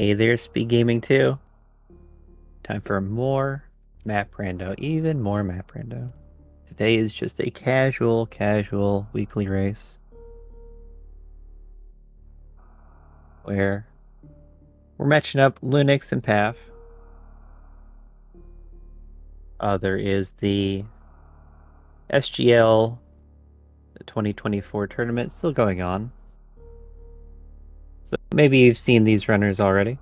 Hey there, SpeedGaming 2. Time for more Map Rando, even more Map Rando. Today is just a casual weekly race where we're matching up Linux and PAF. There is the SGL 2024 tournament still going on. So maybe you've seen these runners already.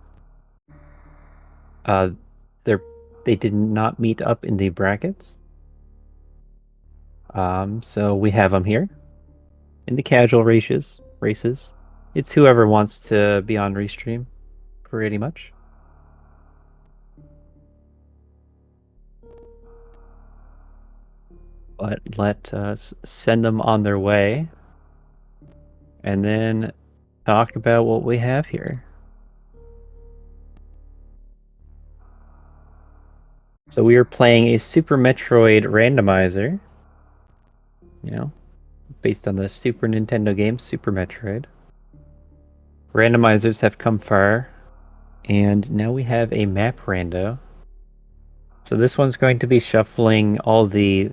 Uh, they did not meet up in the brackets. So we have them here in the casual races. It's whoever wants to be on Restream, pretty much. But let us send them on their way and then talk about what we have here. So we are playing a Super Metroid randomizer, based on the Super Nintendo game Super Metroid. Randomizers have come far, and now we have a map rando. So this one's going to be shuffling all the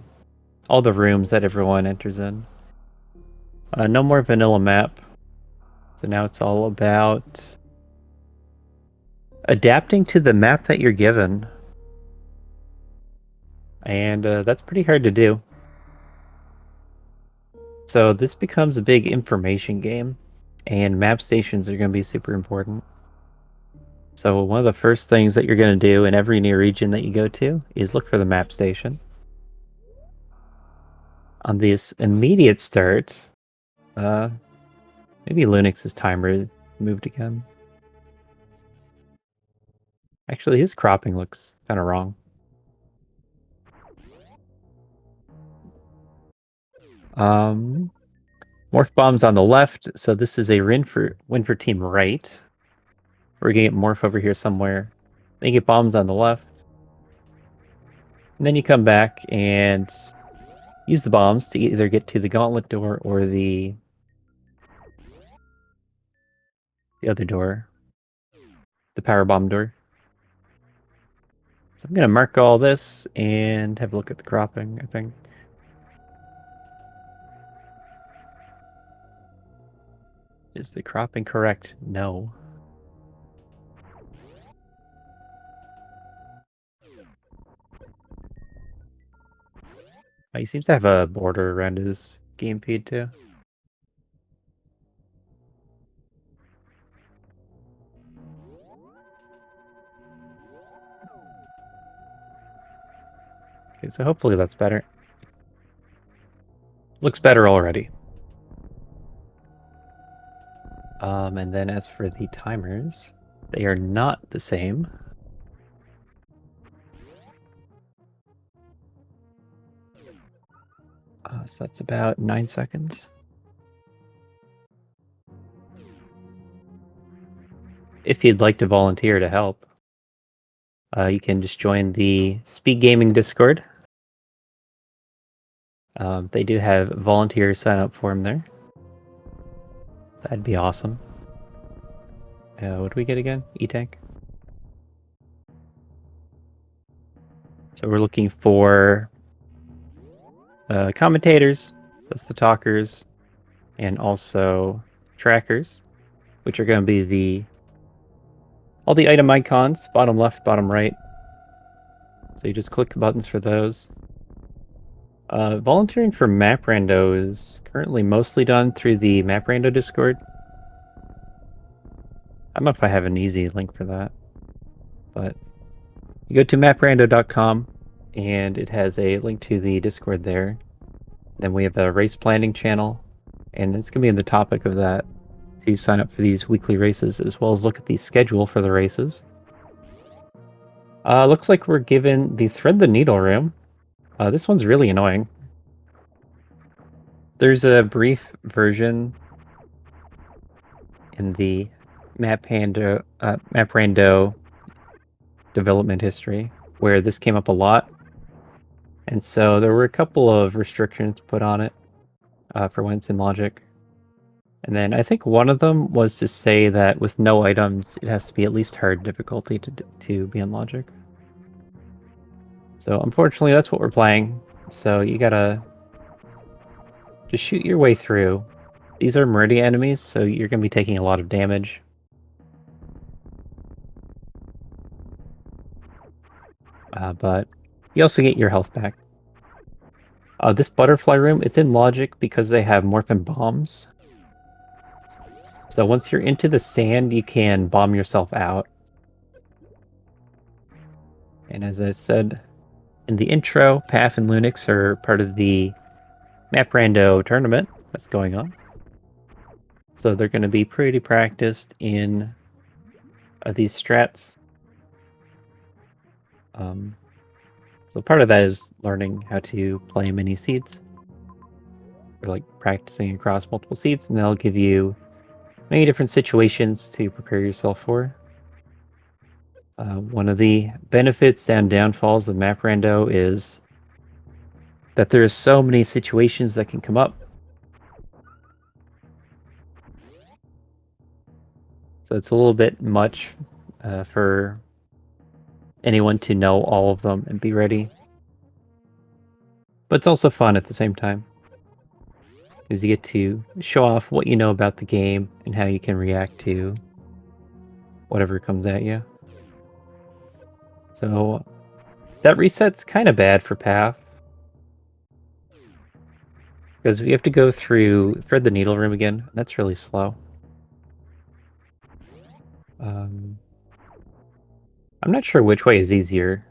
rooms that everyone enters in. No more vanilla map. So now it's all about adapting to the map that you're given. And that's pretty hard to do. So this becomes a big information game, and map stations are going to be super important. So one of the first things that you're going to do in every new region that you go to is look for the map station. On this immediate start, maybe Linux's timer moved again. Actually, his cropping looks kind of wrong. Morph bombs on the left, so this is a win for team right. We're gonna get morph over here somewhere. Then you get bombs on the left. And then you come back and use the bombs to either get to the gauntlet door or the other door. The power bomb door. So I'm gonna mark all this and have a look at the cropping, I think. Is the cropping correct? No. He seems to have a border around his game feed too. Okay, so hopefully that's better. Looks better already. And then as for the timers, they are not the same. So that's about 9 seconds. If you'd like to volunteer to help, you can just join the SpeedGaming Discord. They do have volunteer sign up form there. That'd be awesome. What do we get again? E-Tank? So we're looking for commentators, that's the talkers, and also trackers, which are going to be all the item icons, bottom left, bottom right. So you just click buttons for those. Volunteering for Map Rando is currently mostly done through the Map Rando Discord. I don't know if I have an easy link for that, but you go to maprando.com and it has a link to the Discord there. Then we have a race planning channel, and it's going to be in the topic of that to sign up for these weekly races, as well as look at the schedule for the races. Looks like we're given the Thread the Needle room. This one's really annoying. There's a brief version in the Maprando development history where this came up a lot. And so there were a couple of restrictions put on it for when it's in logic. And then I think one of them was to say that with no items, it has to be at least hard difficulty to be on logic. So unfortunately, that's what we're playing. So you gotta just shoot your way through. These are Meridian enemies, so you're gonna be taking a lot of damage. But you also get your health back. This butterfly room, it's in logic because they have morphin bombs. So once you're into the sand, you can bomb yourself out. And as I said in the intro, Path and Lunix are part of the Map Rando tournament that's going on. So they're going to be pretty practiced in these strats. So part of that is learning how to play mini seeds. Or like practicing across multiple seeds, and they'll give you many different situations to prepare yourself for. One of the benefits and downfalls of Map Rando is that there's so many situations that can come up. So it's a little bit much for anyone to know all of them and be ready. But it's also fun at the same time. Because you get to show off what you know about the game and how you can react to whatever comes at you. So that reset's kind of bad for Path. Because we have to go through Thread the Needle room again. That's really slow. I'm not sure which way is easier.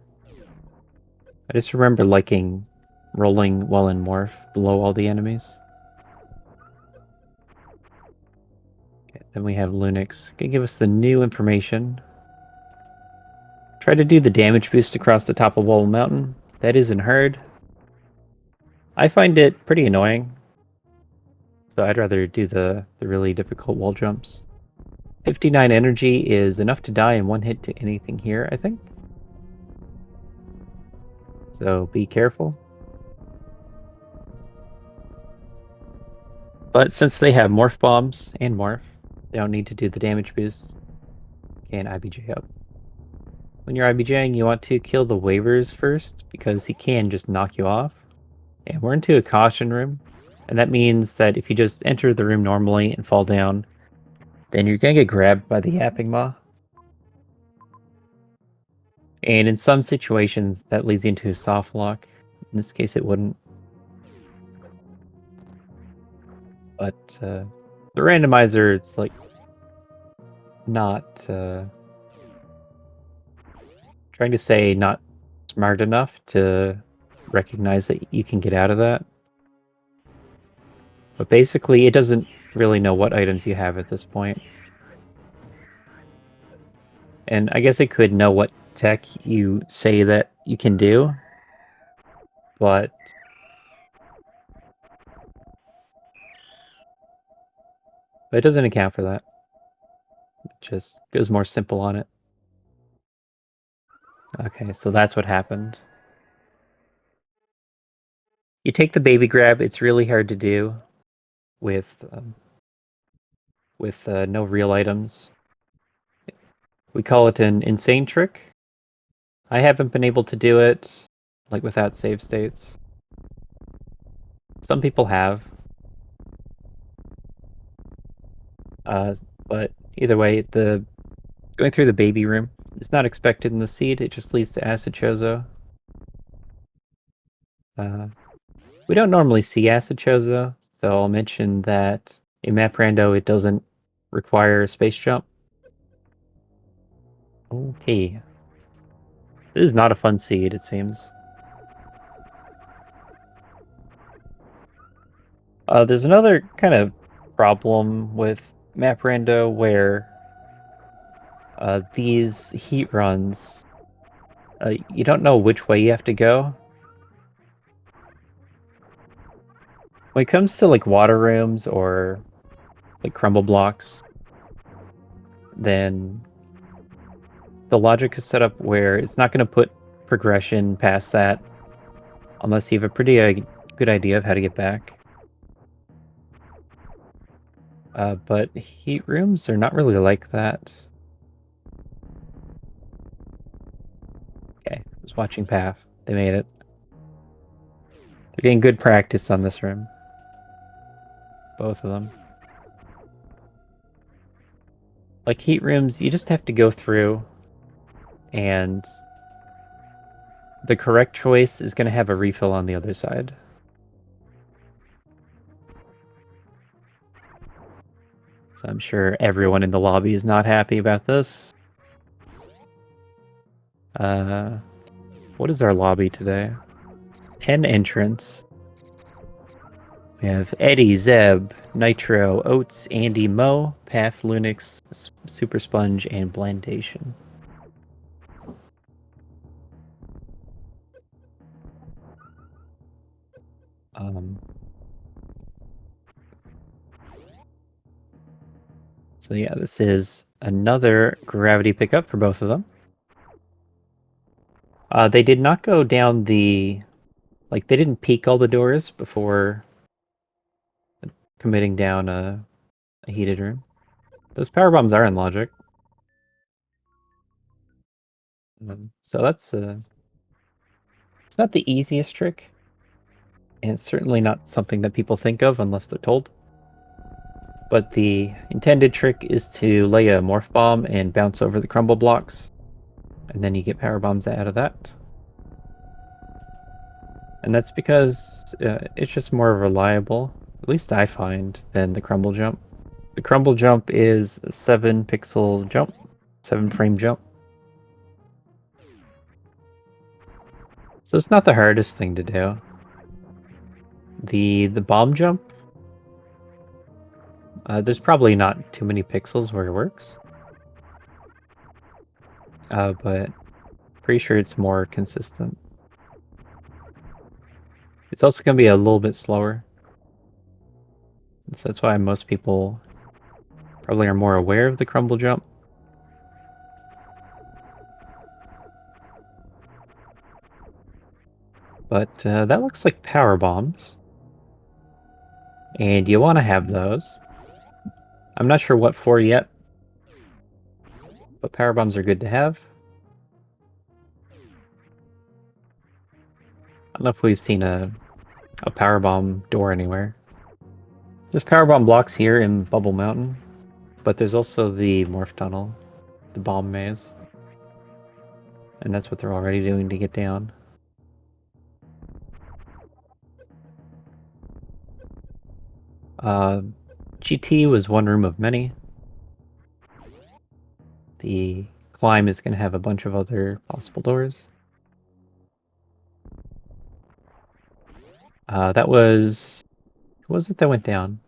I just remember liking rolling while in Morph below all the enemies. Okay, then we have Lunix. Gonna give us the new information. Try to do the damage boost across the top of Wall Mountain. That isn't hard. I find it pretty annoying. So I'd rather do the really difficult wall jumps. 59 energy is enough to die in one hit to anything here, I think. So be careful. But since they have Morph Bombs and Morph, they don't need to do the damage boost. Can IBJ up. When you're IBJing, you want to kill the waivers first, because he can just knock you off. And we're into a caution room, and that means that if you just enter the room normally and fall down, then you're gonna get grabbed by the Yapping Maw. And in some situations, that leads you into a soft lock. In this case, it wouldn't. But the randomizer, it's like not trying to say not smart enough to recognize that you can get out of that. But basically, it doesn't really know what items you have at this point. And I guess it could know what tech you say that you can do, but it doesn't account for that. It just goes more simple on it. Okay, so that's what happened. You take the baby grab. It's really hard to do with no real items. We call it an insane trick. I haven't been able to do it like without save states. Some people have. But either way, the going through the baby room is not expected in the seed. It just leads to acid chozo. We don't normally see acid chozo, so I'll mention that in Map Rando it doesn't require a space jump. Okay. This is not a fun seed, it seems. There's another kind of problem with Map Rando where these heat runs, you don't know which way you have to go. When it comes to like water rooms or like crumble blocks, then the logic is set up where it's not going to put progression past that unless you have a pretty good idea of how to get back. But heat rooms are not really like that. Okay, I was watching Path. They made it. They're getting good practice on this room. Both of them. Like heat rooms, you just have to go through, and the correct choice is going to have a refill on the other side. So I'm sure everyone in the lobby is not happy about this. What is our lobby today? 10 entrants. We have Eddie, Zeb, Nitro, Oats, Andy, Mo, Path, Lunix, Super Sponge, and Blandation. So yeah, this is another gravity pickup for both of them. They did not go down they didn't peek all the doors before committing down a heated room. Those power bombs are in logic. So that's it's not the easiest trick, and it's certainly not something that people think of unless they're told. But the intended trick is to lay a morph bomb and bounce over the crumble blocks, and then you get power bombs out of that. And that's because it's just more reliable, at least I find, than the crumble jump. The crumble jump is a 7-pixel jump, 7-frame jump. So it's not the hardest thing to do. The bomb jump, there's probably not too many pixels where it works. But pretty sure it's more consistent. It's also going to be a little bit slower. So that's why most people probably are more aware of the crumble jump. But that looks like power bombs. And you want to have those. I'm not sure what for yet, but power bombs are good to have. I don't know if we've seen a power bomb door anywhere. There's power bomb blocks here in Bubble Mountain, but there's also the morph tunnel, the bomb maze. And that's what they're already doing to get down. GT was one room of many. The climb is going to have a bunch of other possible doors. That was... What was it that went down?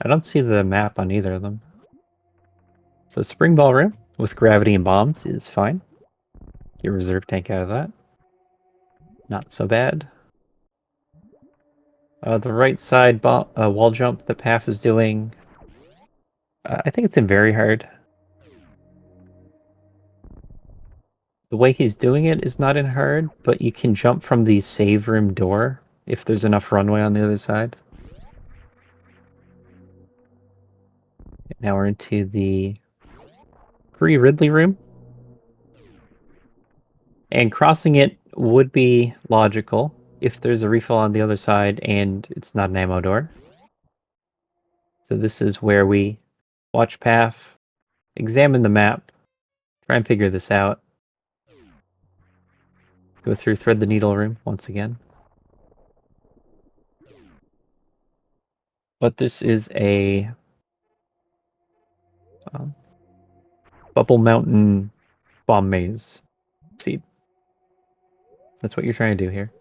I don't see the map on either of them. So Spring Ball Room with gravity and bombs is fine. Get reserve tank out of that. Not so bad. The right side wall jump that Path is doing, I think it's in very hard. The way he's doing it is not in hard, but you can jump from the save room door if there's enough runway on the other side. Now we're into the pre-Ridley room. And crossing it would be logical if there's a refill on the other side and it's not an ammo door. So this is where we watch Path, examine the map, try and figure this out. Go through Thread the Needle room once again. But this is a Bubble Mountain bomb maze seed. That's what you're trying to do here.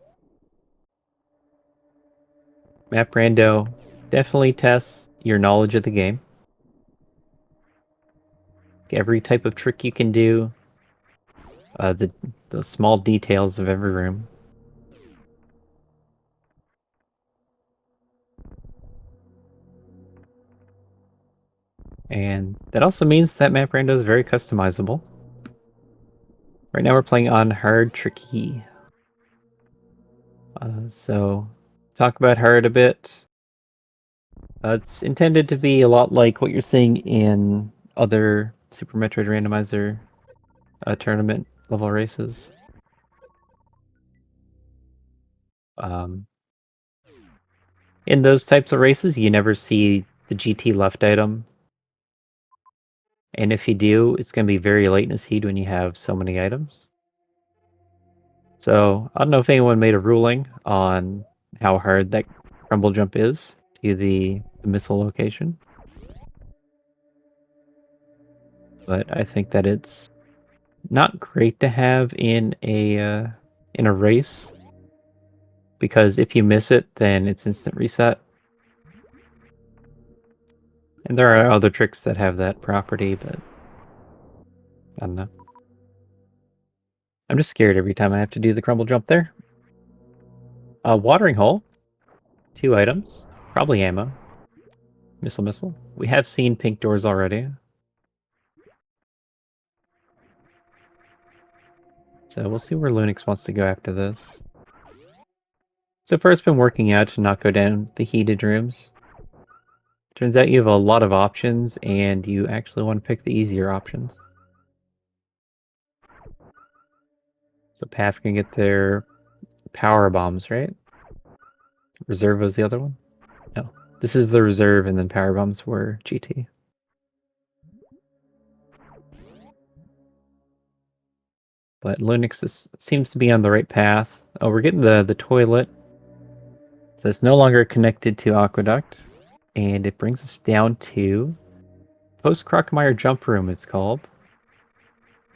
Map Rando definitely tests your knowledge of the game. Every type of trick you can do, the small details of every room. And that also means that Map Rando is very customizable. Right now we're playing on hard tricky. So talk about hard a bit. It's intended to be a lot like what you're seeing in other Super Metroid Randomizer tournament level races. Um, in those types of races, you never see the GT left item. And if you do, it's going to be very late in a seed when you have so many items. So I don't know if anyone made a ruling on how hard that crumble jump is to the missile location. But I think that it's not great to have in a race, because if you miss it, then it's instant reset. And there are other tricks that have that property, but I don't know. I'm just scared every time I have to do the crumble jump there. A watering hole, 2 items, probably ammo. Missile. We have seen pink doors already. So we'll see where Lunix wants to go after this. So far it's been working out to not go down the heated rooms. Turns out you have a lot of options, and you actually want to pick the easier options. So Path can get their power bombs, right? Reserve was the other one? No. This is the reserve, and then power bombs were GT. But Lunix seems to be on the right path. Oh, we're getting the toilet. So it's no longer connected to Aqueduct. And it brings us down to Post-Crockmeyer Jump Room, it's called.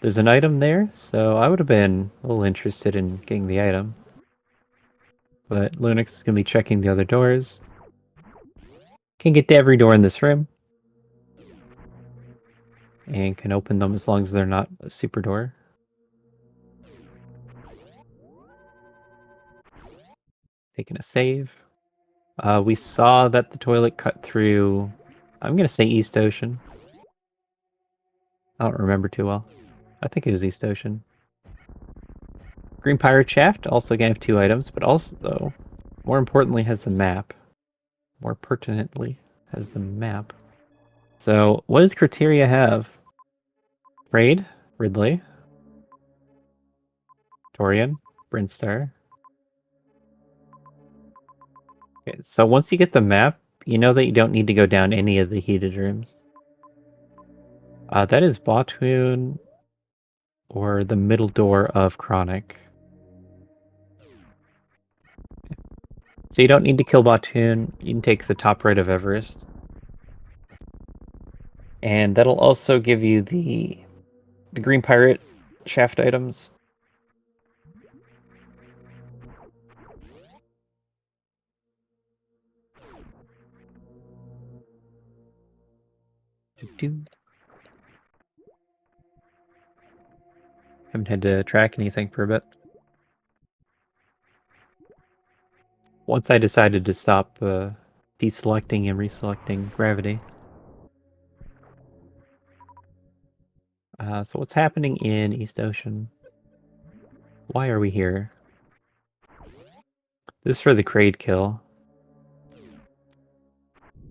There's an item there, so I would have been a little interested in getting the item. But Lunix is going to be checking the other doors. Can get to every door in this room. And can open them as long as they're not a super door. Taking a save. We saw that the toilet cut through, I'm going to say East Ocean. I don't remember too well. I think it was East Ocean. Green Pirate Shaft, also going to have 2 items, but also, more importantly, has the map. More pertinently, has the map. So, what does Criteria have? Raid, Ridley, Torian, Brinstar. Okay, so once you get the map, you know that you don't need to go down any of the heated rooms. That is Botwoon or the middle door of Chronic. So you don't need to kill Botwoon, you can take the top right of Everest. And that'll also give you the Green Pirate Shaft items. Haven't had to track anything for a bit. Once I decided to stop deselecting and reselecting gravity. So what's happening in East Ocean? Why are we here? This is for the Kraid kill.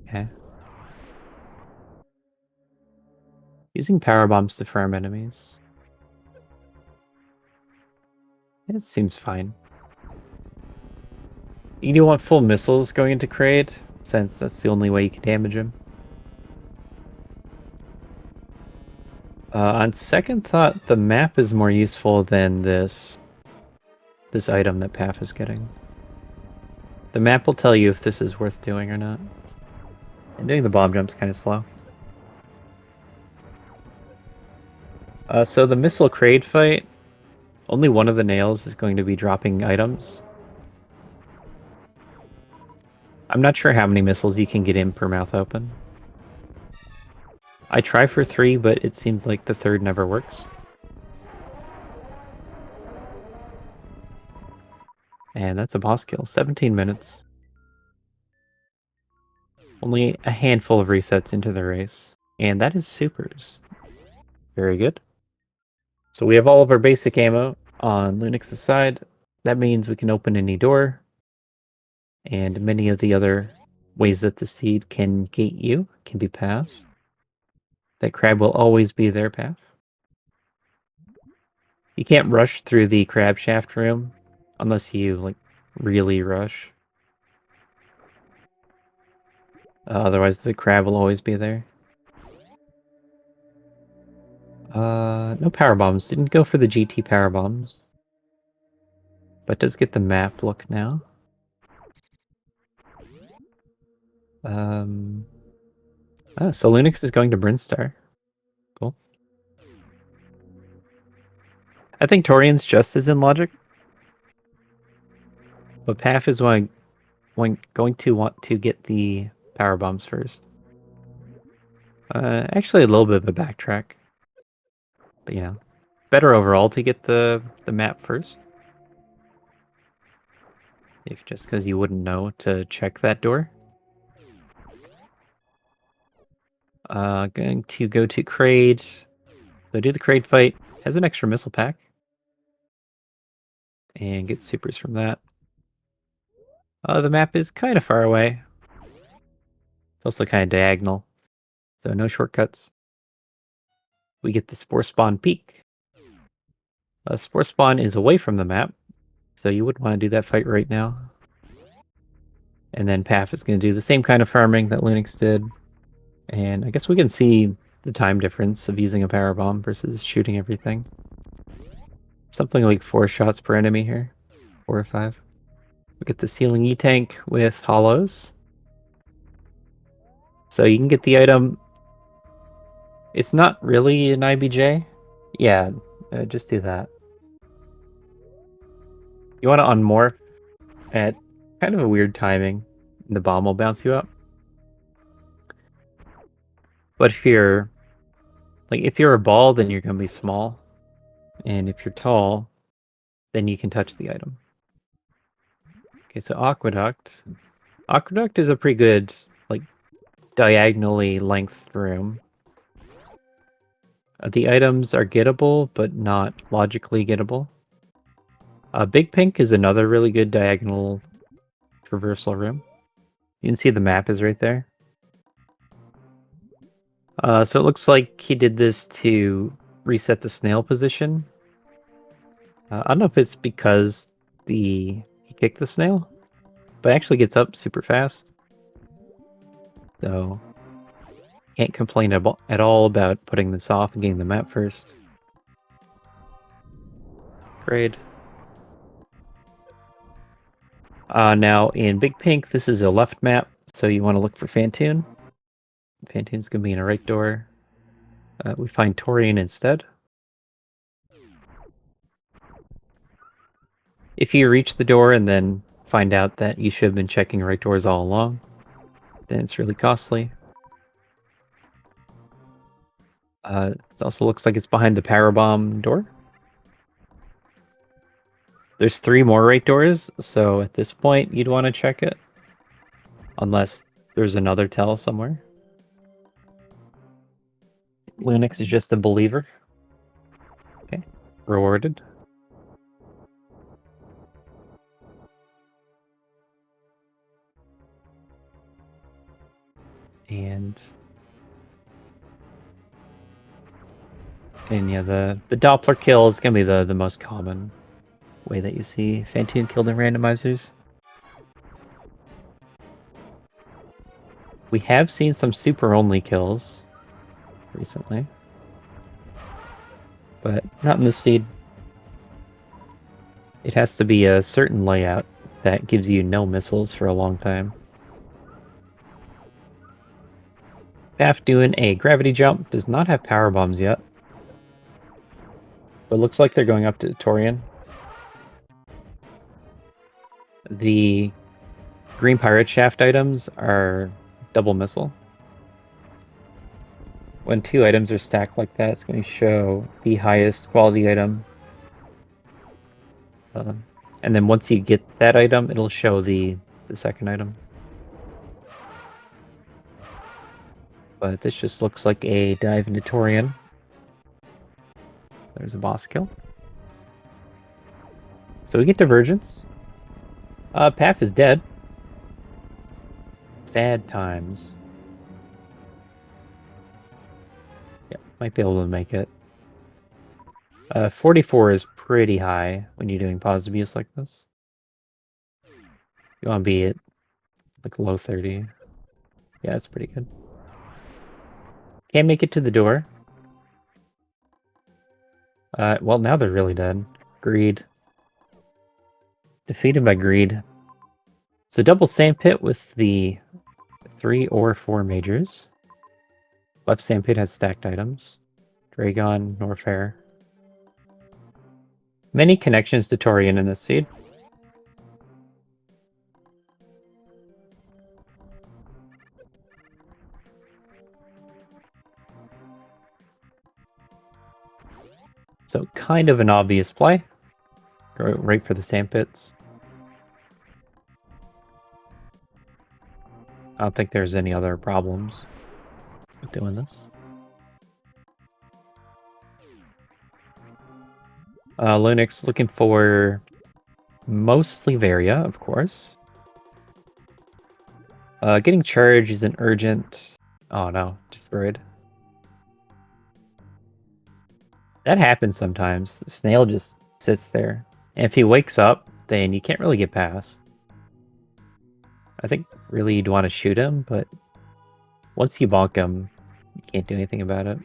Okay. Using power bombs to farm enemies. It seems fine. You do want full missiles going into Kraid, since that's the only way you can damage him. On second thought, the map is more useful than this item that Paf is getting. The map will tell you if this is worth doing or not. And doing the bomb jump's kind of slow. So the missile Kraid fight, only one of the nails is going to be dropping items. I'm not sure how many missiles you can get in per mouth open. I try for 3, but it seems like the third never works. And that's a boss kill. 17 minutes. Only a handful of resets into the race. And that is supers. Very good. So we have all of our basic ammo on Lunix's side. That means we can open any door. And many of the other ways that the seed can gate you, can be passed. That crab will always be their path. You can't rush through the crab shaft room unless you like really rush. Otherwise, the crab will always be there. No power bombs. Didn't go for the GT power bombs, but does get the map look now. So Lunix is going to Brinstar. Cool. I think Torian's just as in logic, but Paf is going to want to get the power bombs first. Actually, a little bit of a backtrack, but you know, better overall to get the map first. If just because you wouldn't know to check that door. Going to go to Kraid. So do the Kraid fight. Has an extra missile pack. And get supers from that. The map is kind of far away. It's also kind of diagonal. So no shortcuts. We get the Spore Spawn Peak. Spore Spawn is away from the map. So you wouldn't want to do that fight right now. And then Paf is going to do the same kind of farming that Lunix did. And I guess we can see the time difference of using a power bomb versus shooting everything. Something like 4 shots per enemy here. 4 or 5. We get the ceiling E-tank with hollows. So you can get the item. It's not really an IBJ. Yeah, just do that. You want to unmorph at kind of a weird timing. The bomb will bounce you up. But if you're a ball, then you're going to be small. And if you're tall, then you can touch the item. Okay, so Aqueduct. Aqueduct is a pretty good, like, diagonally length room. The items are gettable, but not logically gettable. Big Pink is another really good diagonal traversal room. You can see the map is right there. So it looks like he did this to reset the snail position. I don't know if it's because he kicked the snail, but it actually gets up super fast. So can't complain at all about putting this off and getting the map first. Great. Now in Big Pink, this is a left map, so you want to look for Fantoon. Fantoon's going to be in a right door. We find Torian instead. If you reach the door and then find out that you should have been checking right doors all along, then it's really costly. It also looks like it's behind the power bomb door. There's 3 more right doors, so at this point you'd want to check it. Unless there's another tell somewhere. Lunix is just a believer. Okay, rewarded. And yeah, the Doppler kill is gonna be the most common way that you see Fantoon killed in randomizers. We have seen some super only kills recently, but not in the seed. It has to be a certain layout that gives you no missiles for a long time. Paf doing a gravity jump, does not have power bombs yet. But looks like they're going up to Torian. The green pirate shaft items are double missile. When 2 items are stacked like that, it's going to show the highest quality item. And then once you get that item, it'll show the second item. But this just looks like a dive into Torian. There's a boss kill. So we get Divergence. Paf is dead. Sad times. Yeah, might be able to make it. 44 is pretty high when you're doing pause abuse like this. You want to be at like low 30. Yeah, that's pretty good. Can't make it to the door. Well, now they're really dead. Greed. Defeated by greed. So double sandpit with the 3 or 4 majors. Left sandpit has stacked items. Dragon, Norfair. Many connections to Torian in this seed. So kind of an obvious play. Go right for the sandpits. I don't think there's any other problems with doing this. Lunix looking for mostly Varia, of course. Getting charged is an urgent... Oh no, destroyed. That happens sometimes. The snail just sits there. And if he wakes up, then you can't really get past. I think really you'd want to shoot him, but once you bonk him, you can't do anything about it.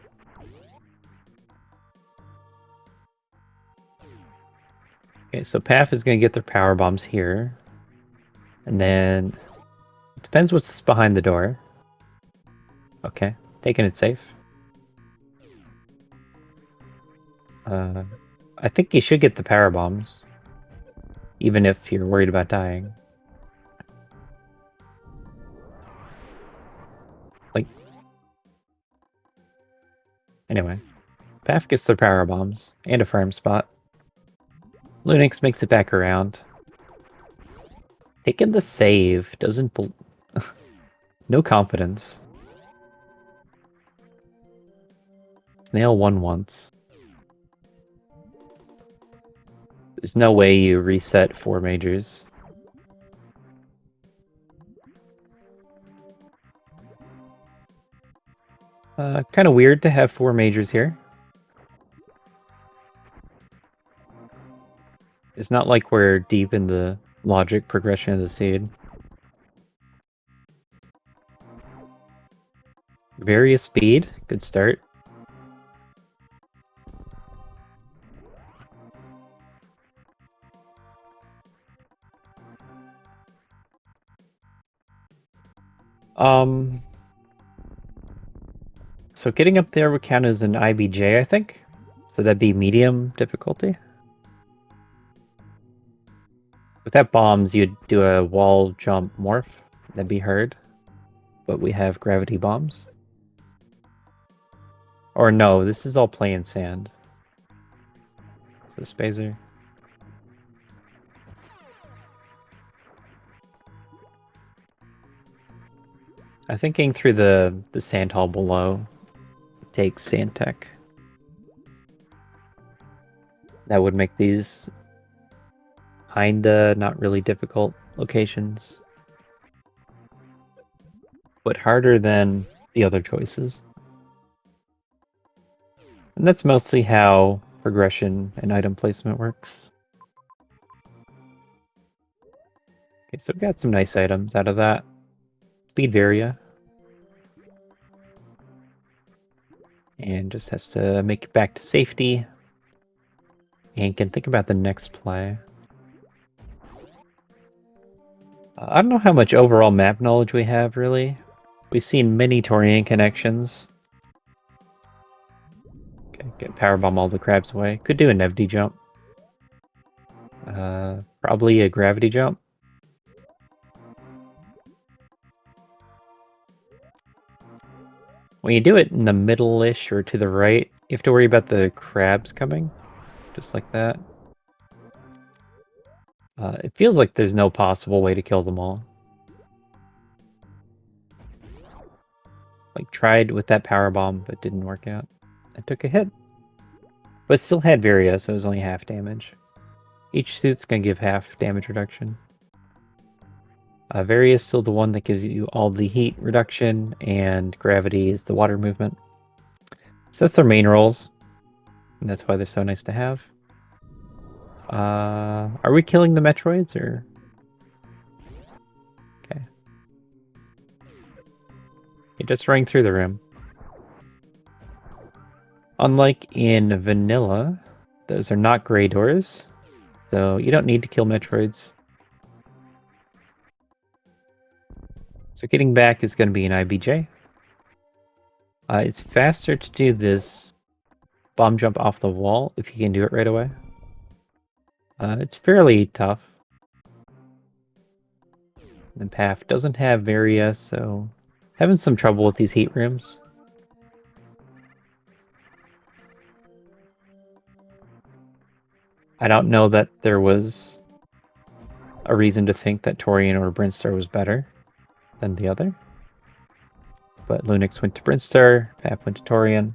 Okay, so Path is going to get their power bombs here. And then... It depends what's behind the door. Okay, taking it safe. I think you should get the power bombs. Even if you're worried about dying. Like... Anyway. Path gets their power bombs. And a farm spot. Lunix makes it back around. Taking the save doesn't... No confidence. Snail won once. There's no way you reset 4 majors. Kind of weird to have 4 majors here. It's not like we're deep in the logic progression of the seed. Various speed, good start. So getting up there would count as an IBJ, I think. So that'd be medium difficulty. Without bombs, you'd do a wall jump morph. That'd be hard. But we have gravity bombs. Or no, this is all play in sand. So Spazer. I think getting through the sand hall below takes sand tech. That would make these kinda not really difficult locations. But harder than the other choices. And that's mostly how progression and item placement works. Okay, so we got some nice items out of that. Speed Varia. And just has to make it back to safety. And can think about the next play. I don't know how much overall map knowledge we have, really. We've seen many Torian connections. Okay, get powerbomb all the crabs away. Could do a Nevd jump. Probably a gravity jump. When you do it in the middle-ish or to the right, you have to worry about the crabs coming. Just like that. It feels like there's no possible way to kill them all. Like, tried with that power bomb, but didn't work out. I took a hit. But still had Varia, so it was only half damage. Each suit's gonna give half damage reduction. Vari is still the one that gives you all the heat reduction, and gravity is the water movement. So that's their main roles, and that's why they're so nice to have. Are we killing the Metroids, or...? Okay. You're just running through the room. Unlike in vanilla, those are not gray doors, so you don't need to kill Metroids. So getting back is going to be an IBJ. It's faster to do this bomb jump off the wall if you can do it right away. It's fairly tough. And Path doesn't have Varia, so having some trouble with these heat rooms. I don't know that there was a reason to think that Torian or Brinstar was better than the other. But Lunix went to Brinstar, Path went to Torian.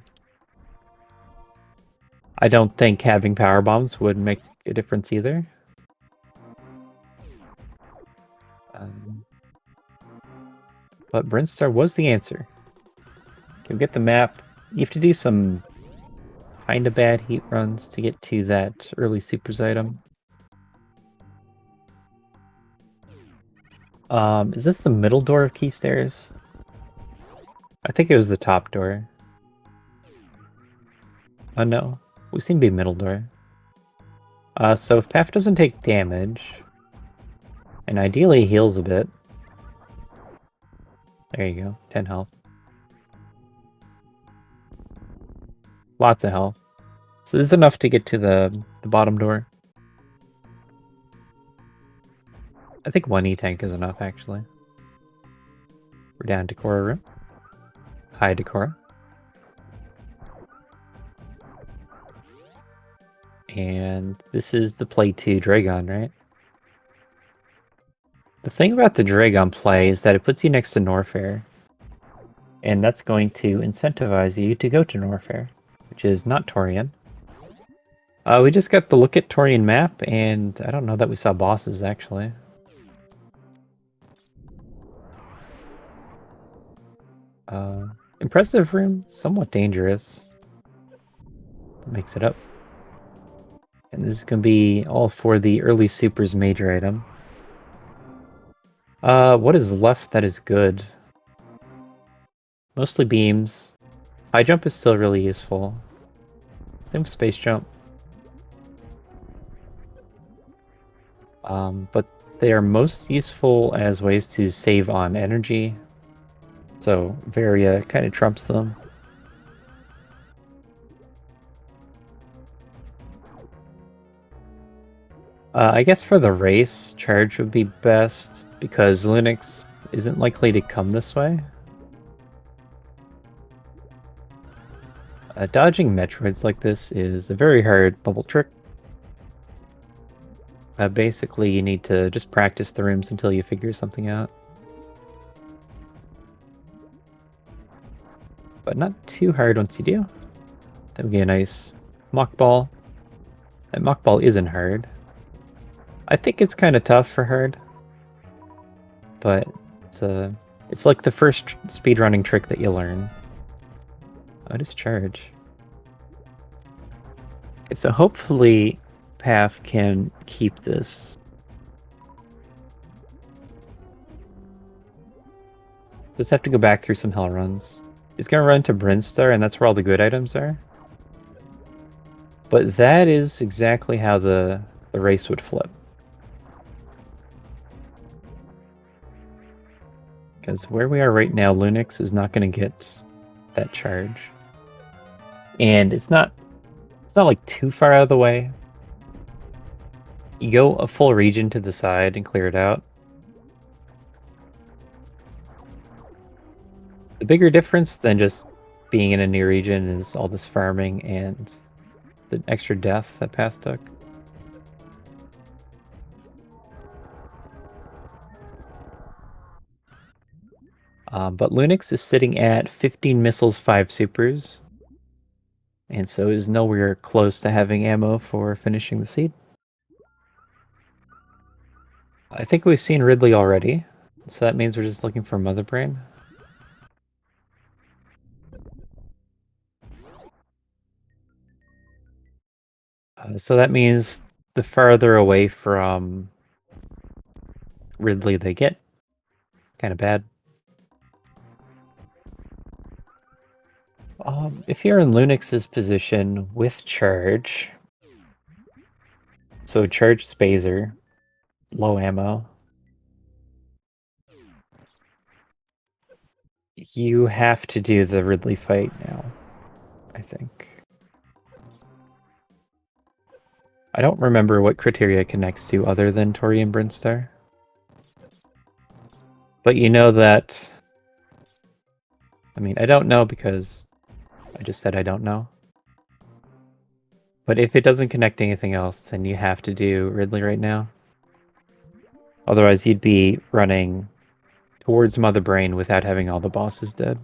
I don't think having power bombs would make a difference either. But Brinstar was the answer. Can we get the map? You have to do some kind of bad heat runs to get to that early supers item. Is this the middle door of Key Stairs? I think it was the top door. Oh no, we seem to be middle door. So if Path doesn't take damage, and ideally heals a bit. There you go, 10 health. Lots of health. So this is enough to get to the bottom door. I think one E-tank is enough, actually. We're down to Cora room. Hi, Decora. And this is the play 2 Dragon, right? The thing about the Dragon play is that it puts you next to Norfair. And that's going to incentivize you to go to Norfair, which is not Torian. We just got the look at Torian map, and I don't know that we saw bosses, actually. Impressive room, somewhat dangerous. Mix it up. And this is going to be all for the early supers major item. What is left that is good? Mostly beams. High jump is still really useful. Same with space jump. But they are most useful as ways to save on energy. So Varia kind of trumps them. I guess for the race, charge would be best, because Lunix isn't likely to come this way. Dodging Metroids like this is a very hard bubble trick. Basically, you need to just practice the rooms until you figure something out. But not too hard once you do. Then we get a nice mock ball. That mock ball isn't hard. I think it's kind of tough for hard. But it's like the first speedrunning trick that you learn. Oh, it is charge. Okay, so hopefully Path can keep this. Just have to go back through some hell runs. He's gonna run to Brinstar, and that's where all the good items are. But that is exactly how the race would flip. Because where we are right now, Lunix is not going to get that charge. And it's not like too far out of the way. You go a full region to the side and clear it out. The bigger difference than just being in a new region is all this farming and the extra death that Path took. But Lunix is sitting at 15 missiles, 5 supers. And so is nowhere close to having ammo for finishing the seed. I think we've seen Ridley already. So that means we're just looking for Mother Brain? So that means the farther away from Ridley they get, kind of bad. If you're in Lunix's position with charge, so charge Spazer, low ammo, you have to do the Ridley fight now, I think. I don't remember what criteria connects to other than Tori and Brinstar. But you know that... I mean, I don't know because I just said I don't know. But if it doesn't connect to anything else, then you have to do Ridley right now. Otherwise, you'd be running towards Mother Brain without having all the bosses dead.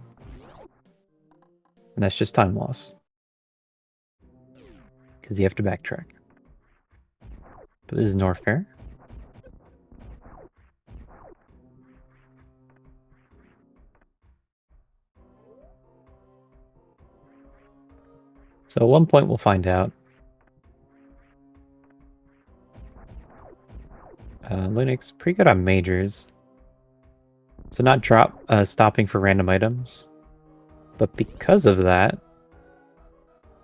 And that's just time loss. Because you have to backtrack. But this is Norfair. So at one point we'll find out. Linux, pretty good on majors. So not stopping for random items. But because of that,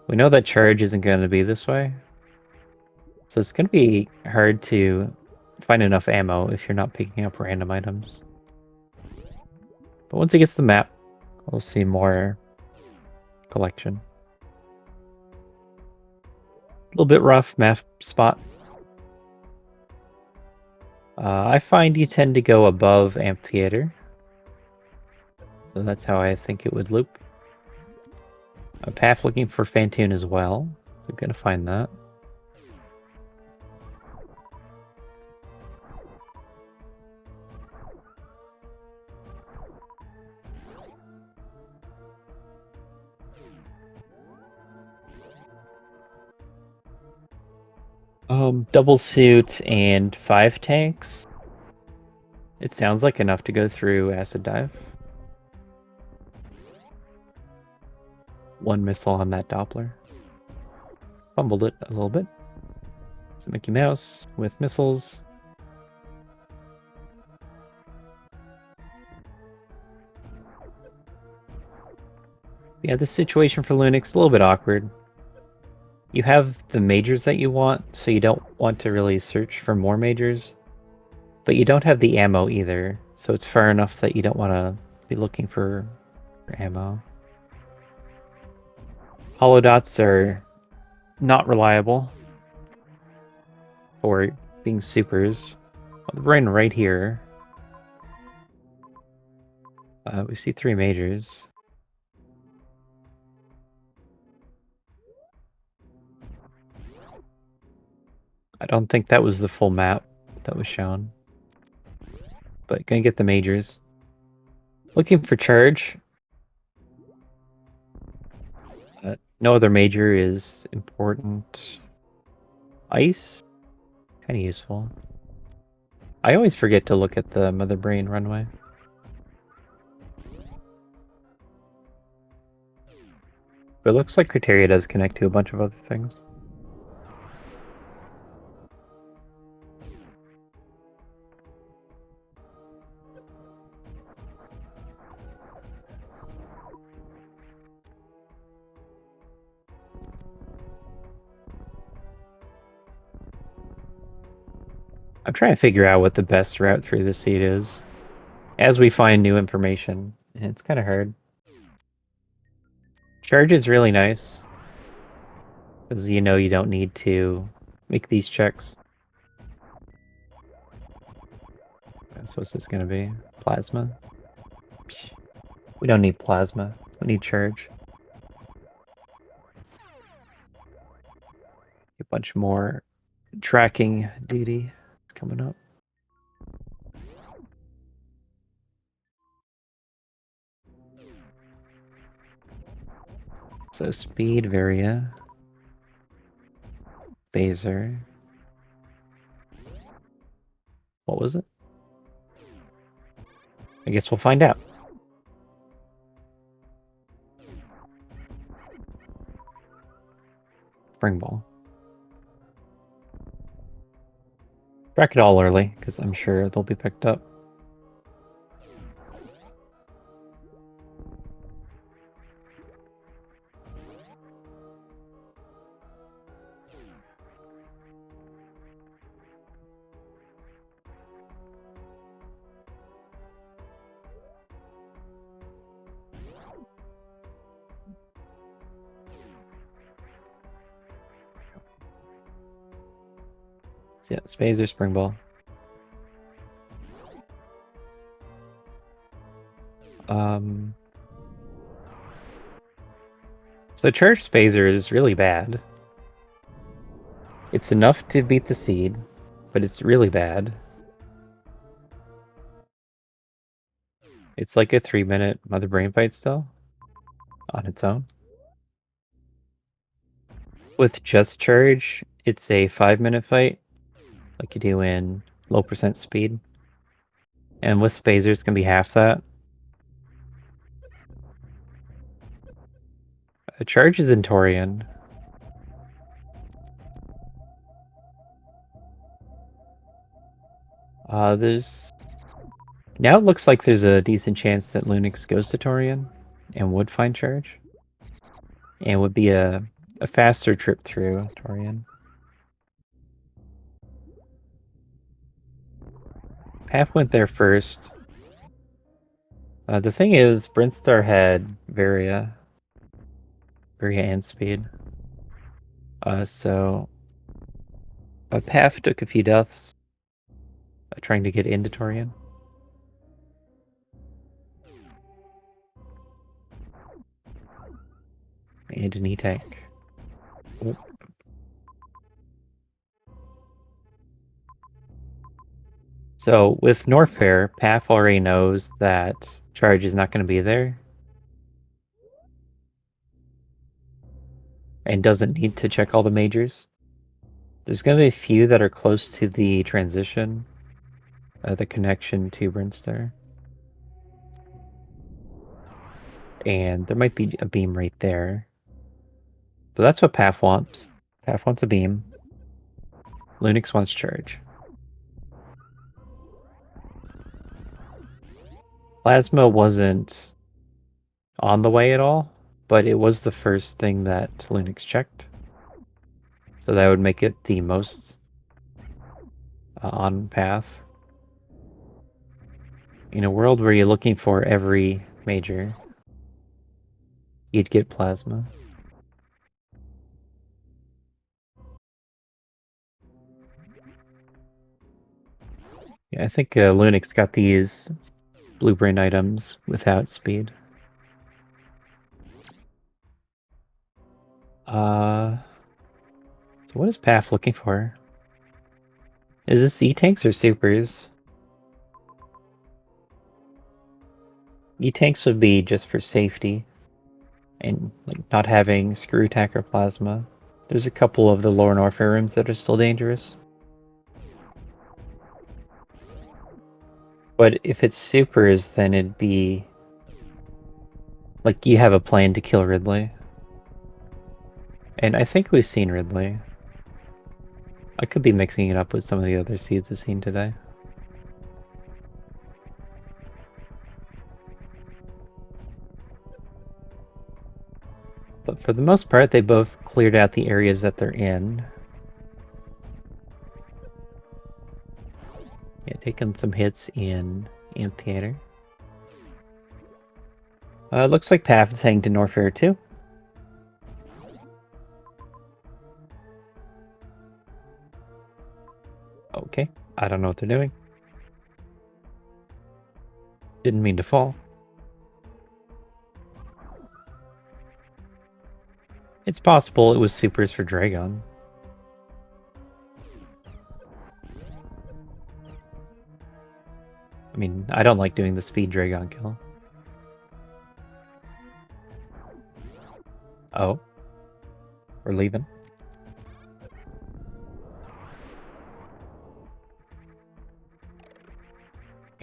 we know that charge isn't going to be this way. So it's going to be hard to find enough ammo if you're not picking up random items. But once it gets the map, we'll see more collection. A little bit rough map spot. I find you tend to go above Amphitheater. So that's how I think it would loop. A path looking for Fantoon as well. We're gonna find that. Double suit and 5 tanks. It sounds like enough to go through Acid Dive. 1 missile on that Doppler. Fumbled it a little bit. So Mickey Mouse with missiles. Yeah, this situation for Linux is a little bit awkward. You have the majors that you want, so you don't want to really search for more majors. But you don't have the ammo either, so it's far enough that you don't want to be looking for ammo. Hollow dots are not reliable for being supers. The brain right here. We see 3 majors. I don't think that was the full map that was shown. But gonna get the majors. Looking for charge. No other major is important. Ice? Kind of useful. I always forget to look at the Mother Brain runway. But it looks like Criteria does connect to a bunch of other things. I'm trying to figure out what the best route through the seed is. As we find new information, it's kind of hard. Charge is really nice. Because you know you don't need to make these checks. So what's this gonna be? Plasma? We don't need plasma. We need charge. A bunch more tracking duty is coming up. So speed, Varia. Baser. What was it? I guess we'll find out. Spring ball. Bracket all early, because I'm sure they'll be picked up. So yeah, spades or spring ball. So Church Spazer is really bad. It's enough to beat the seed, but it's really bad. It's like a 3-minute Mother Brain fight still, on its own. With just Charge, it's a 5-minute fight, like you do in low percent speed. And with Spazer, it's going to be half that. A Charge is in Torian. Now it looks like there's a decent chance that Lunix goes to Torian and would find Charge. And would be a faster trip through Torian. Path went there first. The thing is, Brinstar had Varia and speed. So Path took a few deaths trying to get into Torian. And an E-Tank. So with Norfair, Path already knows that Charge is not going to be there. And doesn't need to check all the majors. There's going to be a few that are close to the transition, the connection to Brinstar. And there might be a beam right there. But that's what Path wants. Path wants a beam. Lunix wants Charge. Plasma wasn't on the way at all, but it was the first thing that Linux checked. So that would make it the most on path. In a world where you're looking for every major, you'd get Plasma. Yeah, I think Linux got these blueprint items without speed. So what is Path looking for? Is this E-Tanks or Supers? E-Tanks would be just for safety and like not having Screw Attack or Plasma. There's a couple of the lower Norfair rooms that are still dangerous. But if it's Supers, then it'd be like you have a plan to kill Ridley. And I think we've seen Ridley. I could be mixing it up with some of the other seeds I've seen today. But for the most part, they both cleared out the areas that they're in. Yeah, taking some hits in Amphitheater. Looks like Path is heading to Norfair too. Okay, I don't know what they're doing. Didn't mean to fall. It's possible it was Supers for Dragon. I mean, I don't like doing the speed Dragon kill. Oh. We're leaving.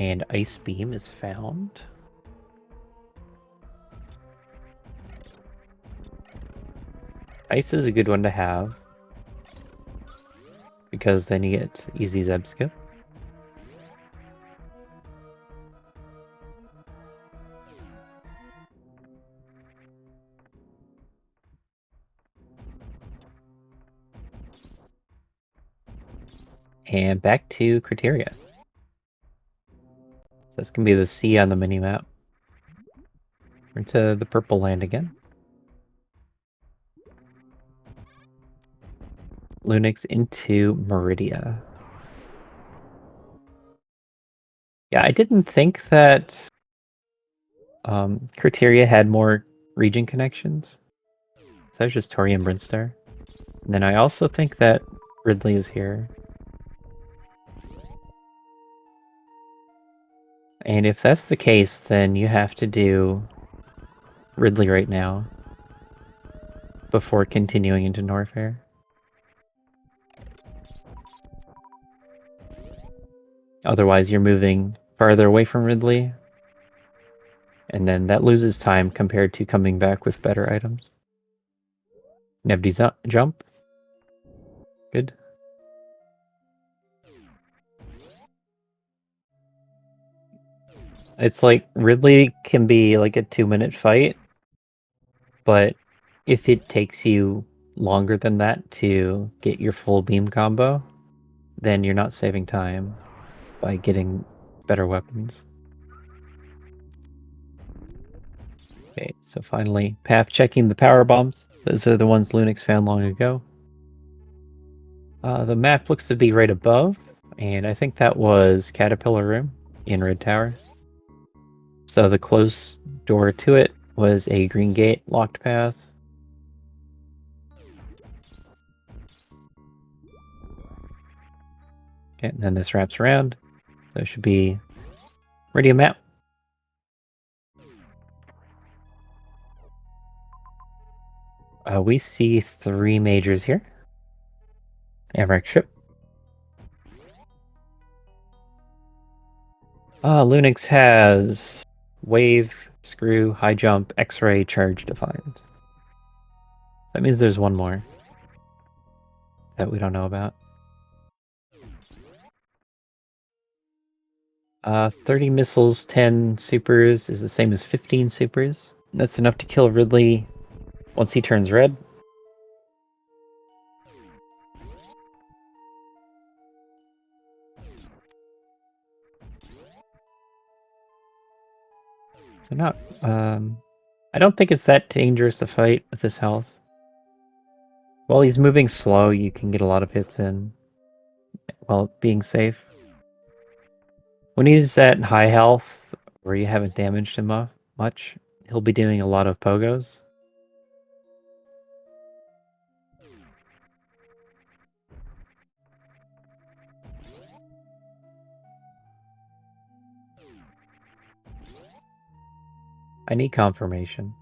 And Ice Beam is found. Ice is a good one to have, because then you get easy Zeb skip. And back to Criteria. This can be the C on the minimap. We're to the purple land again. Lunix into Meridia. Yeah, I didn't think that Criteria had more region connections. That was just Tori and Brinstar. And then I also think that Ridley is here. And if that's the case, then you have to do Ridley right now before continuing into Norfair. Otherwise, you're moving farther away from Ridley, and then that loses time compared to coming back with better items. Nebdy's jump. Good. It's like Ridley can be like a 2-minute fight, but if it takes you longer than that to get your full beam combo, then you're not saving time by getting better weapons. Okay, so finally, path checking the power bombs. Those are the ones Lunix found long ago. The map looks to be right above, and I think that was Caterpillar Room in Red Tower. So the close door to it was a green gate locked path. Okay, and then this wraps around. So it should be Meridian map. We see 3 majors here. Amrak ship. Lunix has wave, screw, high jump, X-ray, charge defined. That means there's one more that we don't know about. 30 missiles, 10 supers is the same as 15 supers. That's enough to kill Ridley once he turns red. So not, I don't think it's that dangerous to fight with this health. While he's moving slow, you can get a lot of hits in while being safe. When he's at high health, where you haven't damaged him much, he'll be doing a lot of pogos. I need confirmation.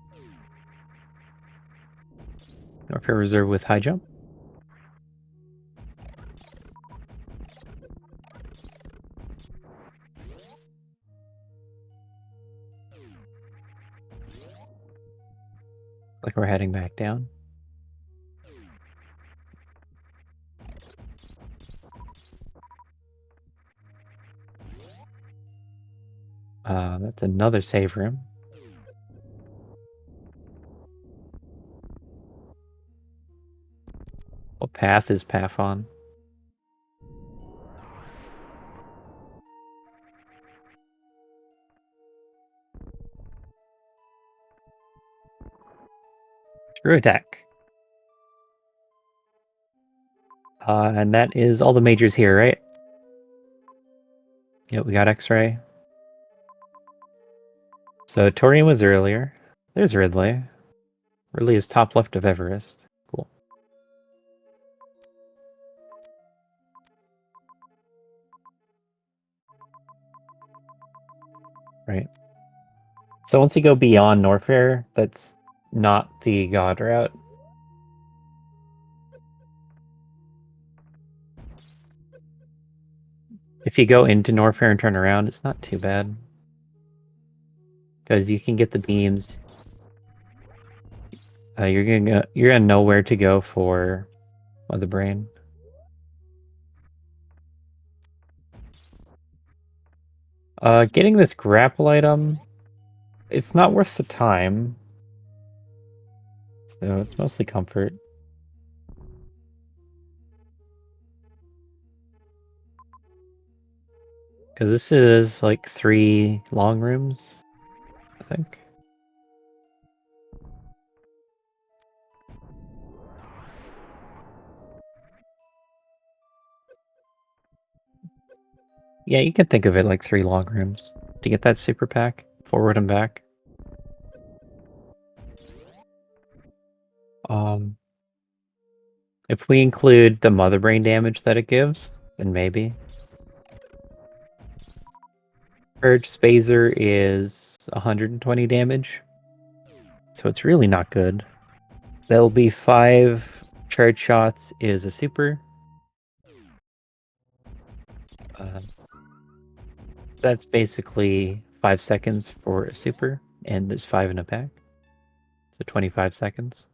Norfair reserve with high jump. Like we're heading back down. That's another save room. What path is Path on? Screw attack. And that is all the majors here, right? Yep, we got X-ray. So Torian was earlier. There's Ridley. Ridley is top left of Everest. Cool. Right. So once you go beyond Norfair, that's not the God route. If you go into Norfair and turn around, it's not too bad. Because you can get the beams. You're gonna know where to go for Mother Brain. Getting this grapple item, it's not worth the time. So it's mostly comfort. Because this is like 3 long rooms, I think. Yeah, you can think of it like 3 long rooms to get that super pack, forward and back. If we include the Mother Brain damage that it gives, then maybe. Purge Spazer is 120 damage, so it's really not good. There'll be 5 charge shots is a super. So that's basically 5 seconds for a super, and there's 5 in a pack. So 25 seconds.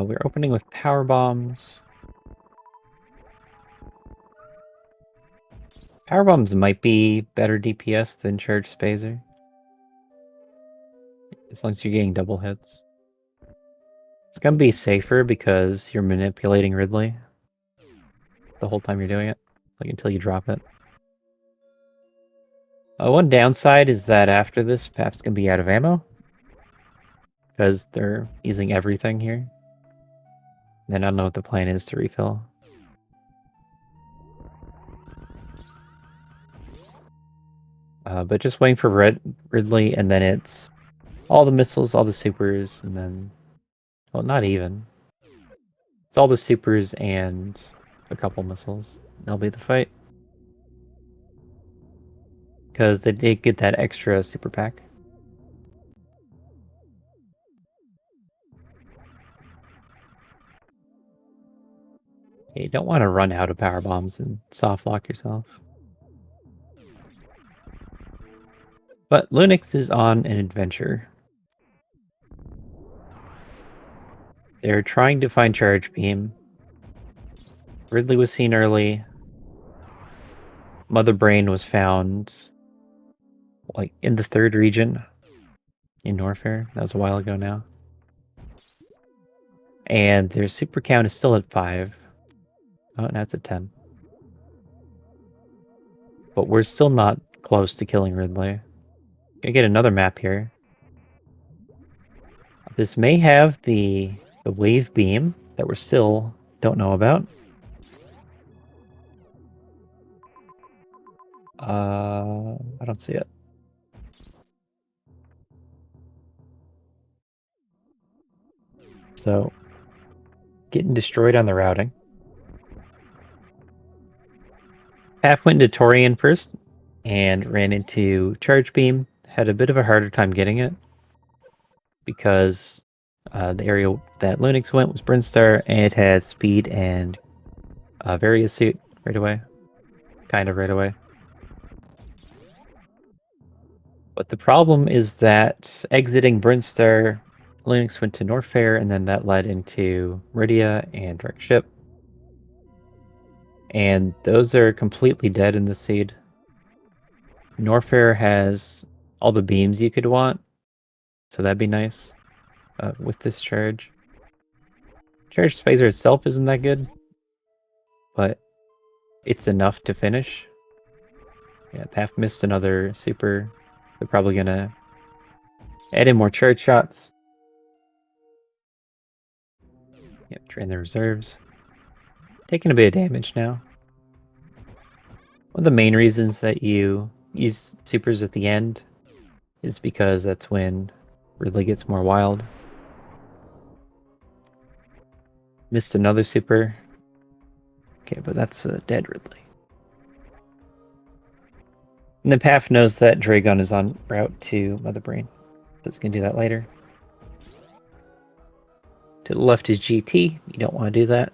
We're opening with power bombs. Power bombs might be better DPS than charge Spazer, as long as you're getting double hits. It's gonna be safer because you're manipulating Ridley the whole time you're doing it, like until you drop it. One downside is that after this, Pap's gonna be out of ammo because they're using everything here. Then I don't know what the plan is to refill. But just waiting for Ridley, and then it's all the missiles, all the supers, and then... Well, not even. It's all the supers and a couple missiles. That'll be the fight. Because they did get that extra super pack. You don't want to run out of power bombs and soft lock yourself. But Lunix is on an adventure. They're trying to find Charge Beam. Ridley was seen early. Mother Brain was found like in the 3rd region in Norfair. That was a while ago now. And their super count is still at 5. Oh, now it's at 10. But we're still not close to killing Ridley. Gonna get another map here. This may have the wave beam that we're still don't know about. I don't see it. So, getting destroyed on the routing. Half went into Torian first and ran into Charge Beam. Had a bit of a harder time getting it because the area that Lunix went was Brinstar, and it has speed and Various suit right away. Kind of right away. But the problem is that exiting Brinstar, Linux went to Norfair, and then that led into Meridia and Direct Ship. And those are completely dead in the seed. Norfair has all the beams you could want, so that'd be nice with this charge. Charge Spacer itself isn't that good, but it's enough to finish. Yeah, Path missed another super. They're probably gonna add in more charge shots. Yep, drain the reserves. Taking a bit of damage now. One of the main reasons that you use supers at the end is because that's when Ridley gets more wild. Missed another super. Okay, but that's dead Ridley. And then Path knows that Dragon is on route to Mother Brain. So it's going to do that later. To the left is GT. You don't want to do that.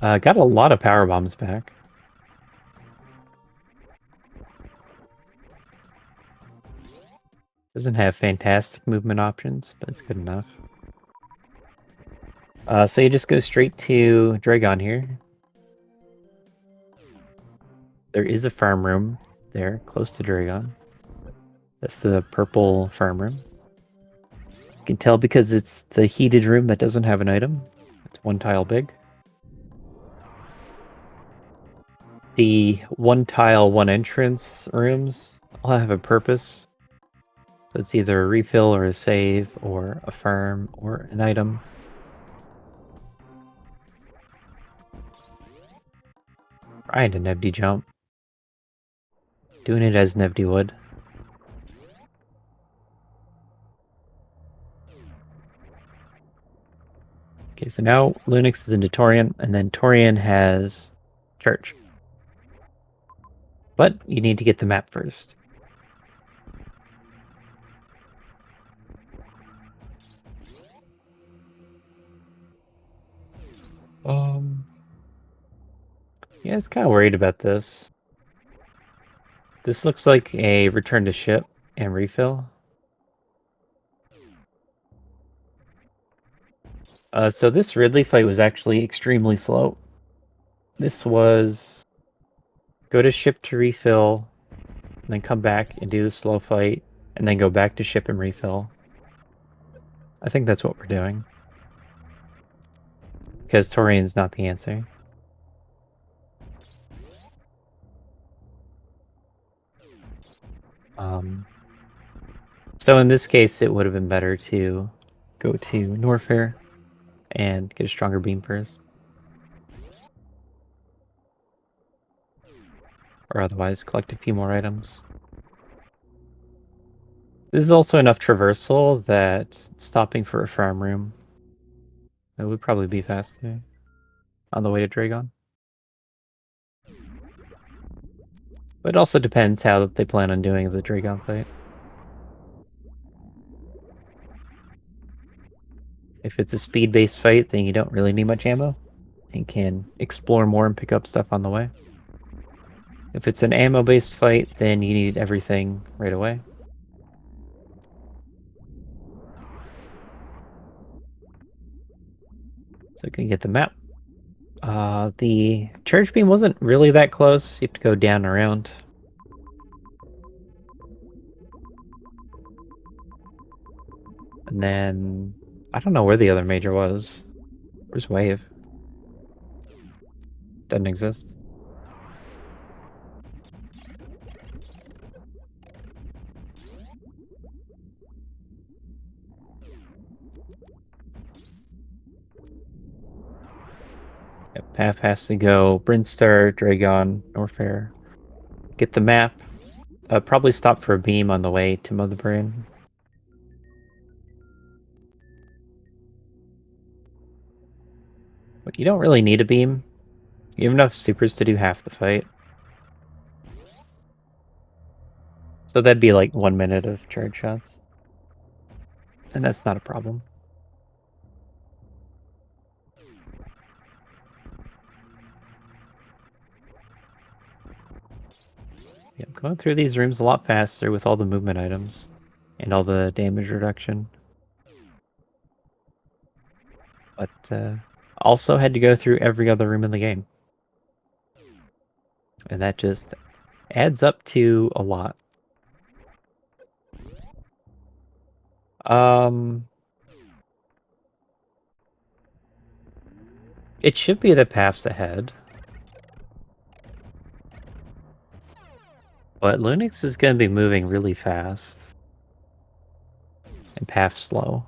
Got a lot of power bombs back. Doesn't have fantastic movement options, but it's good enough. So you just go straight to Dragon here. There is a farm room there, close to Dragon. That's the purple farm room. You can tell because it's the heated room that doesn't have an item. It's one tile big. The one tile, one entrance rooms all have a purpose. So it's either a refill or a save or a farm or an item. Trying to Nebdy jump. Doing it as Nebdy would. Okay, so now Lunix is into Torian, and then Torian has Church. But you need to get the map first. Yeah, I was kind of worried about this. This looks like a return to ship and refill. So this Ridley fight was actually extremely slow. This was go to ship to refill, and then come back and do the slow fight, and then go back to ship and refill. I think that's what we're doing. Because Torian's not the answer. So in this case, it would have been better to go to Norfair and get a stronger beam first. Or otherwise collect a few more items. This is also enough traversal that stopping for a farm room, it would probably be faster on the way to Dragon. But it also depends how they plan on doing the Dragon fight. If it's a speed-based fight, then you don't really need much ammo. You can explore more and pick up stuff on the way. If it's an ammo-based fight, then you need everything right away. So you can get the map. The charge beam wasn't really that close. You have to go down and around. And then I don't know where the other major was. Where's Wave? Doesn't exist. Yep, Path has to go Brinstar, Dragon, Norfair. Get the map. Probably stop for a beam on the way to Mother Brain. But you don't really need a beam. You have enough supers to do half the fight. So that'd be like 1 minute of charge shots. And that's not a problem. Yeah, going through these rooms a lot faster with all the movement items and all the damage reduction. But also had to go through every other room in the game. And that just adds up to a lot. It should be the paths ahead. But Lunix is going to be moving really fast. And path slow.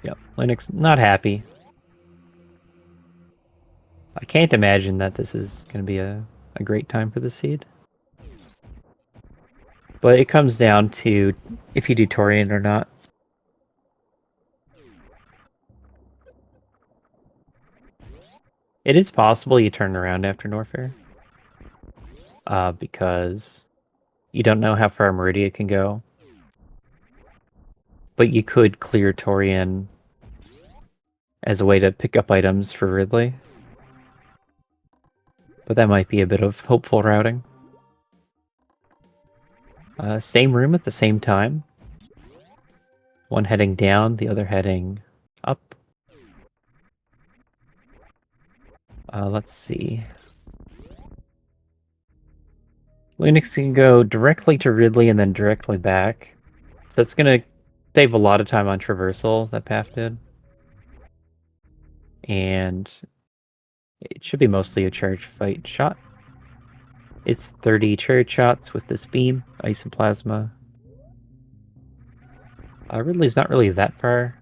Yep, Linux not happy. I can't imagine that this is going to be a great time for the seed. But it comes down to if you do Torian or not. It is possible you turn around after Norfair. Because you don't know how far Meridia can go. But you could clear Torian as a way to pick up items for Ridley. But that might be a bit of hopeful routing. Same room at the same time. One heading down, the other heading up. Let's see. Linux can go directly to Ridley and then directly back. So it's going to save a lot of time on traversal, that path did. And it should be mostly a charge fight shot. It's 30 charge shots with this beam, ice and plasma. Ridley's not really that far.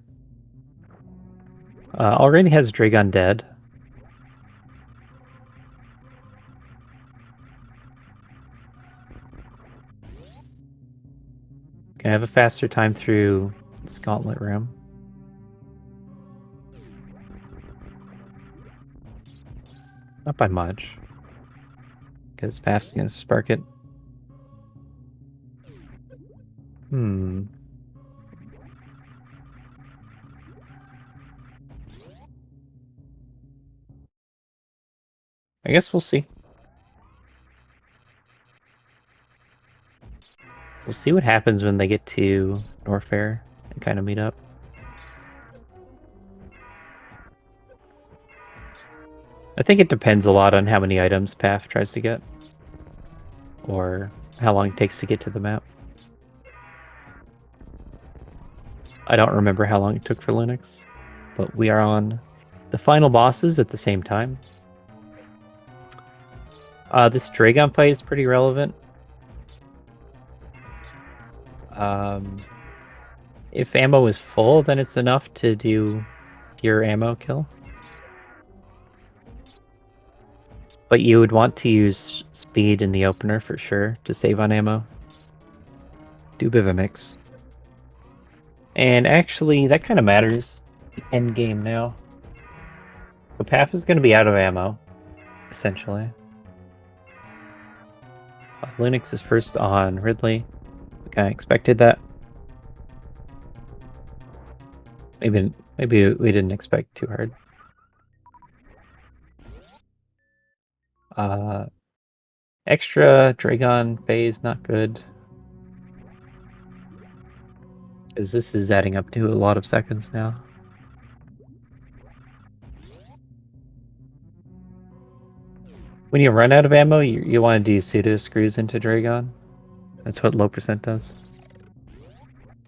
Already has Dragon dead. Can have a faster time through this gauntlet room. Not by much. Because Path's gonna spark it. I guess we'll see. We'll see what happens when they get to Norfair and kind of meet up. I think it depends a lot on how many items Path tries to get. Or how long it takes to get to the map. I don't remember how long it took for Linux. But we are on the final bosses at the same time. This Dragon fight is pretty relevant. If ammo is full, then it's enough to do your ammo kill. But you would want to use speed in the opener for sure to save on ammo. Do a bit of a mix. And actually, that kind of matters. End game now. So Path is going to be out of ammo, essentially. Linux is first on Ridley. We kind of expected that. Maybe we didn't expect too hard. Extra Dragon phase, not good. Because this is adding up to a lot of seconds now. When you run out of ammo, you want to do pseudo screws into Dragon. That's what low percent does.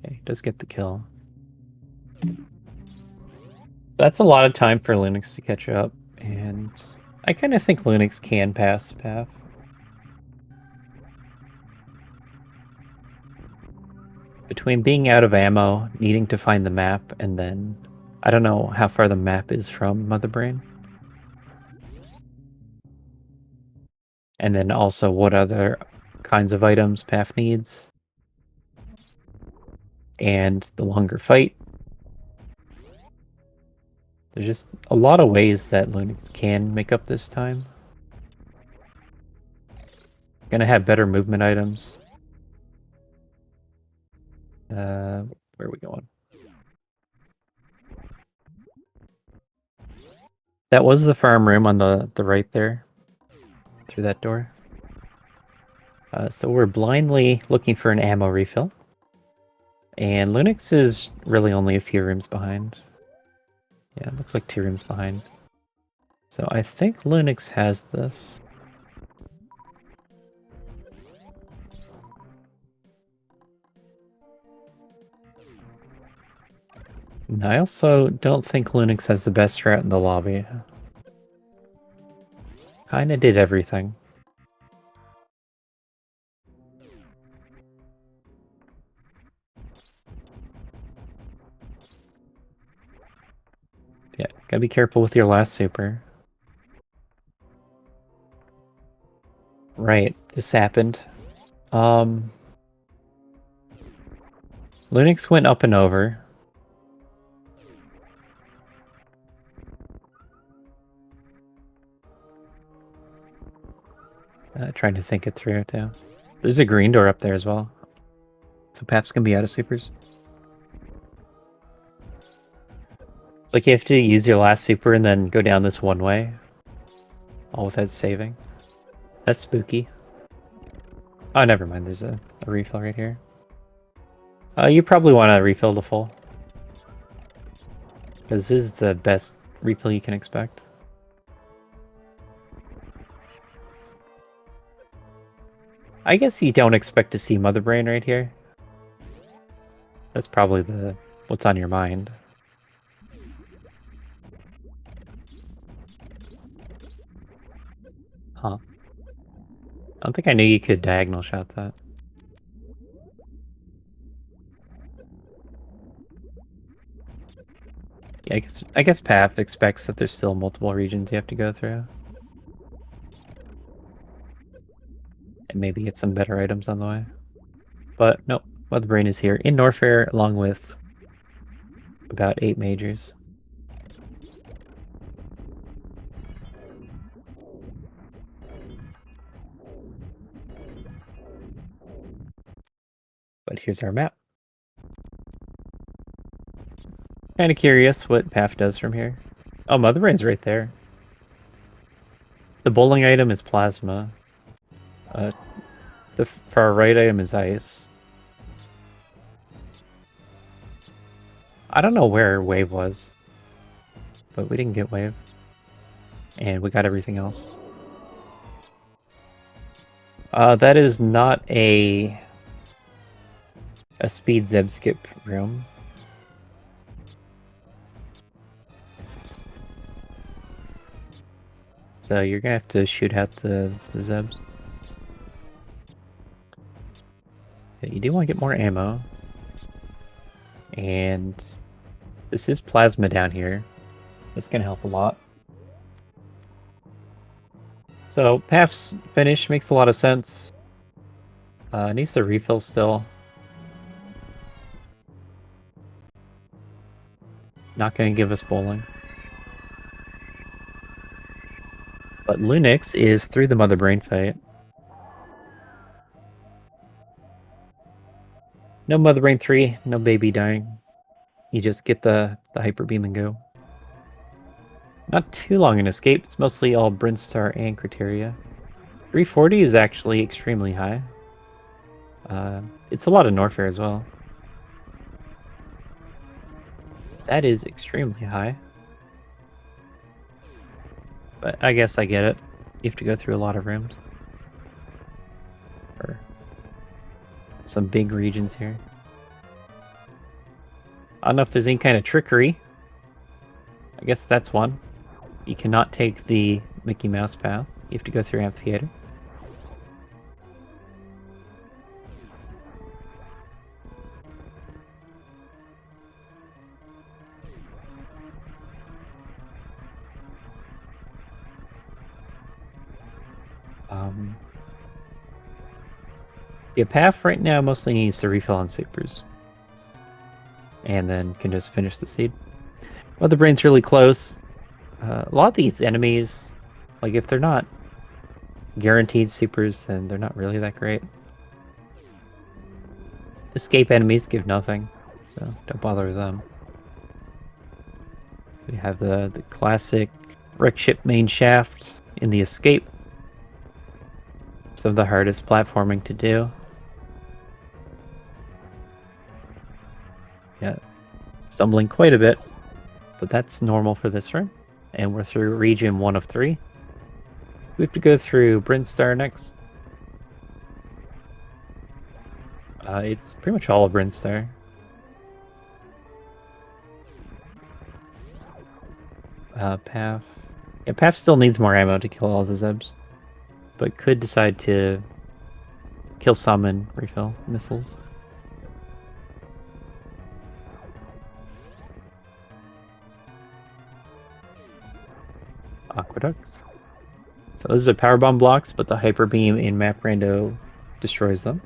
Okay, does get the kill. That's a lot of time for Linux to catch up, and I kind of think Linux can pass Path. Between being out of ammo, needing to find the map, and then I don't know how far the map is from Mother Brain. And then also what other kinds of items Path needs. And the longer fight. There's just a lot of ways that Linux can make up this time. Gonna have better movement items. Where are we going? That was the farm room on the right there. Through that door. So we're blindly looking for an ammo refill. And Linux is really only a few rooms behind. Yeah, it looks like 2 rooms behind. So I think Linux has this. And I also don't think Linux has the best route in the lobby. Kinda did everything. Yeah, gotta be careful with your last super. Right, this happened. Linux went up and over. Trying to think it through too. There's a green door up there as well. So Pap's gonna be out of supers. It's like you have to use your last super and then go down this one way. All without saving. That's spooky. Oh, never mind. There's a refill right here. You probably want to refill to full. Because this is the best refill you can expect. I guess you don't expect to see Mother Brain right here. That's probably what's on your mind. Huh. I don't think I knew you could diagonal shot that. Yeah, I guess Path expects that there's still multiple regions you have to go through. And maybe get some better items on the way. But nope, Mother Brain is here in Norfair along with about 8 majors. But here's our map. Kind of curious what Path does from here. Oh, Mother Brain's right there. The bowling item is plasma. The far right item is ice. I don't know where wave was, but we didn't get wave. And we got everything else. That is not a speed zeb skip room. So you're gonna have to shoot out the zebs. Okay, you do want to get more ammo. And this is plasma down here. That's gonna help a lot. So Path's finish makes a lot of sense. Needs to refill still. Not gonna give us bowling. But Lunix is through the Mother Brain fight. No Mother Brain 3, no baby dying. You just get the Hyper Beam and go. Not too long an escape. It's mostly all Brinstar and Criteria. 340 is actually extremely high. It's a lot of Norfair as well. That is extremely high. But I guess I get it. You have to go through a lot of rooms. Or some big regions here. I don't know if there's any kind of trickery. I guess that's one. You cannot take the Mickey Mouse path. You have to go through Amphitheater. Yeah, Path right now mostly needs to refill on supers. And then can just finish the seed. Mother Brain's really close. A lot of these enemies, like if they're not guaranteed supers, then they're not really that great. Escape enemies give nothing, so don't bother with them. We have the classic wreck ship main shaft in the escape. Some of the hardest platforming to do. Yeah, stumbling quite a bit, but that's normal for this run. And we're through region 1 of 3. We have to go through Brinstar next. It's pretty much all of Brinstar. Path. Yeah, Path still needs more ammo to kill all the Zebs, but could decide to kill some and refill missiles. Aqueducts. So those are power bomb blocks, but the hyper beam in Map Rando destroys them.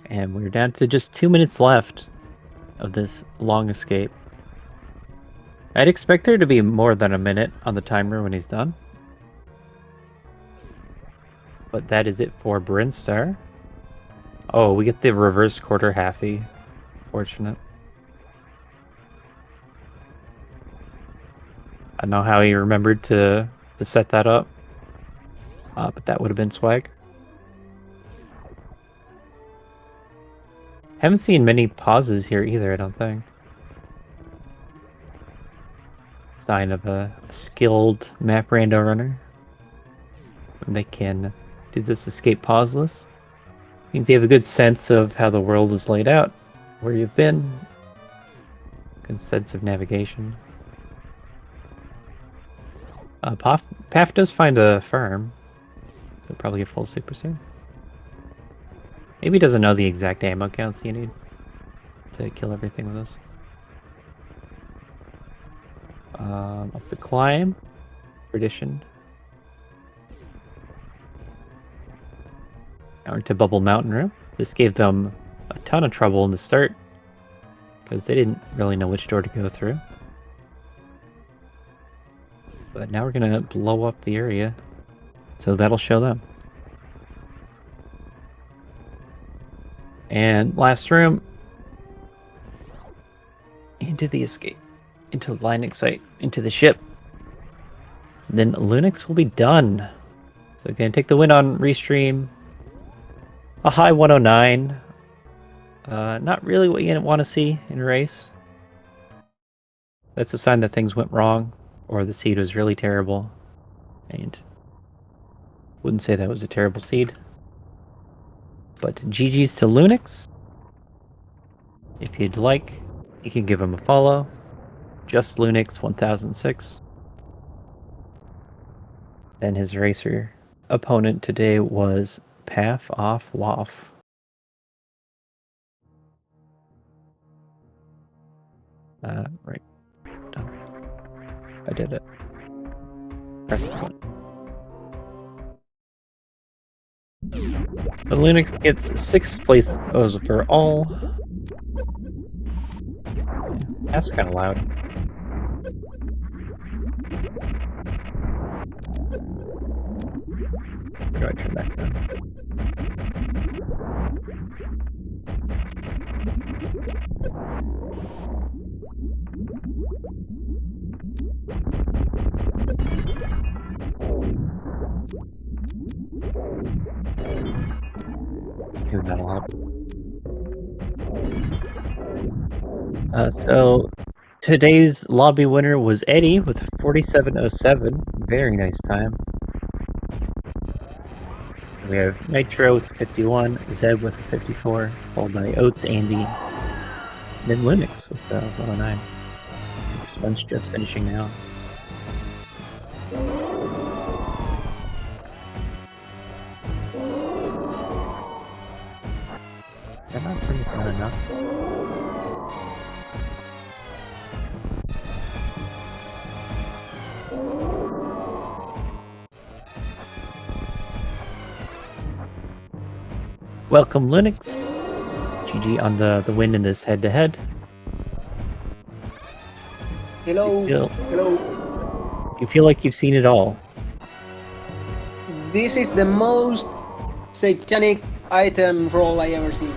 And we're down to just 2 minutes left of this long escape. I'd expect there to be more than a minute on the timer when he's done. But that is it for Brinstar. Oh, we get the reverse quarter halfie. Fortunate. I don't know how he remembered to set that up. But that would have been swag. Haven't seen many pauses here either, I don't think. Sign of a skilled map rando runner. When they can do this escape pauseless. Means you have a good sense of how the world is laid out, where you've been. Good sense of navigation. Paf does find a farm, so probably get full super soon. Maybe he doesn't know the exact ammo counts you need to kill everything with this. Up the climb. Tradition. Now into Bubble Mountain Room. This gave them a ton of trouble in the start, because they didn't really know which door to go through. But now we're going to blow up the area, so that'll show them. And last room. Into the escape. Into the line of sight. Into the ship. And then Lunix will be done. So going to take the win on Restream. A high 109. Not really what you want to see in a race. That's a sign that things went wrong, or the seed was really terrible. And wouldn't say that was a terrible seed. But GG's to Lunix. If you'd like, you can give him a follow. Just Lunix 1006. Then his racer opponent today was Paf Off Waff. Right. Done. I did it. Press the button. So Lunix gets 6th place overall. F's kind of loud. Where do I turn that down? Maybe that'll help. So today's lobby winner was Eddie with 4707. Very nice time. We have Nitro with 51, Zeb with 54, followed by Oats, Andy, then Linux with 109. This one's just finishing now. They're not pretty fun enough. Welcome, Linux. GG on the win in this head-to-head. Hello. Hello. You feel like you've seen it all. This is the most satanic item roll I ever seen.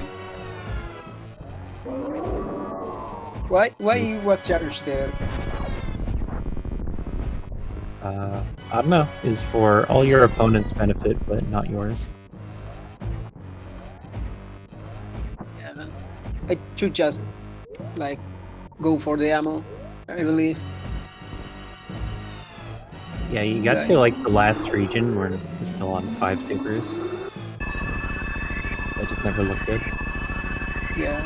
Why was charged there? I don't know. It's for all your opponent's benefit, but not yours. Yeah, I should just like go for the ammo, I believe. Yeah, you got to like the last region where we're still on 5 supers. That just never looked good. Yeah.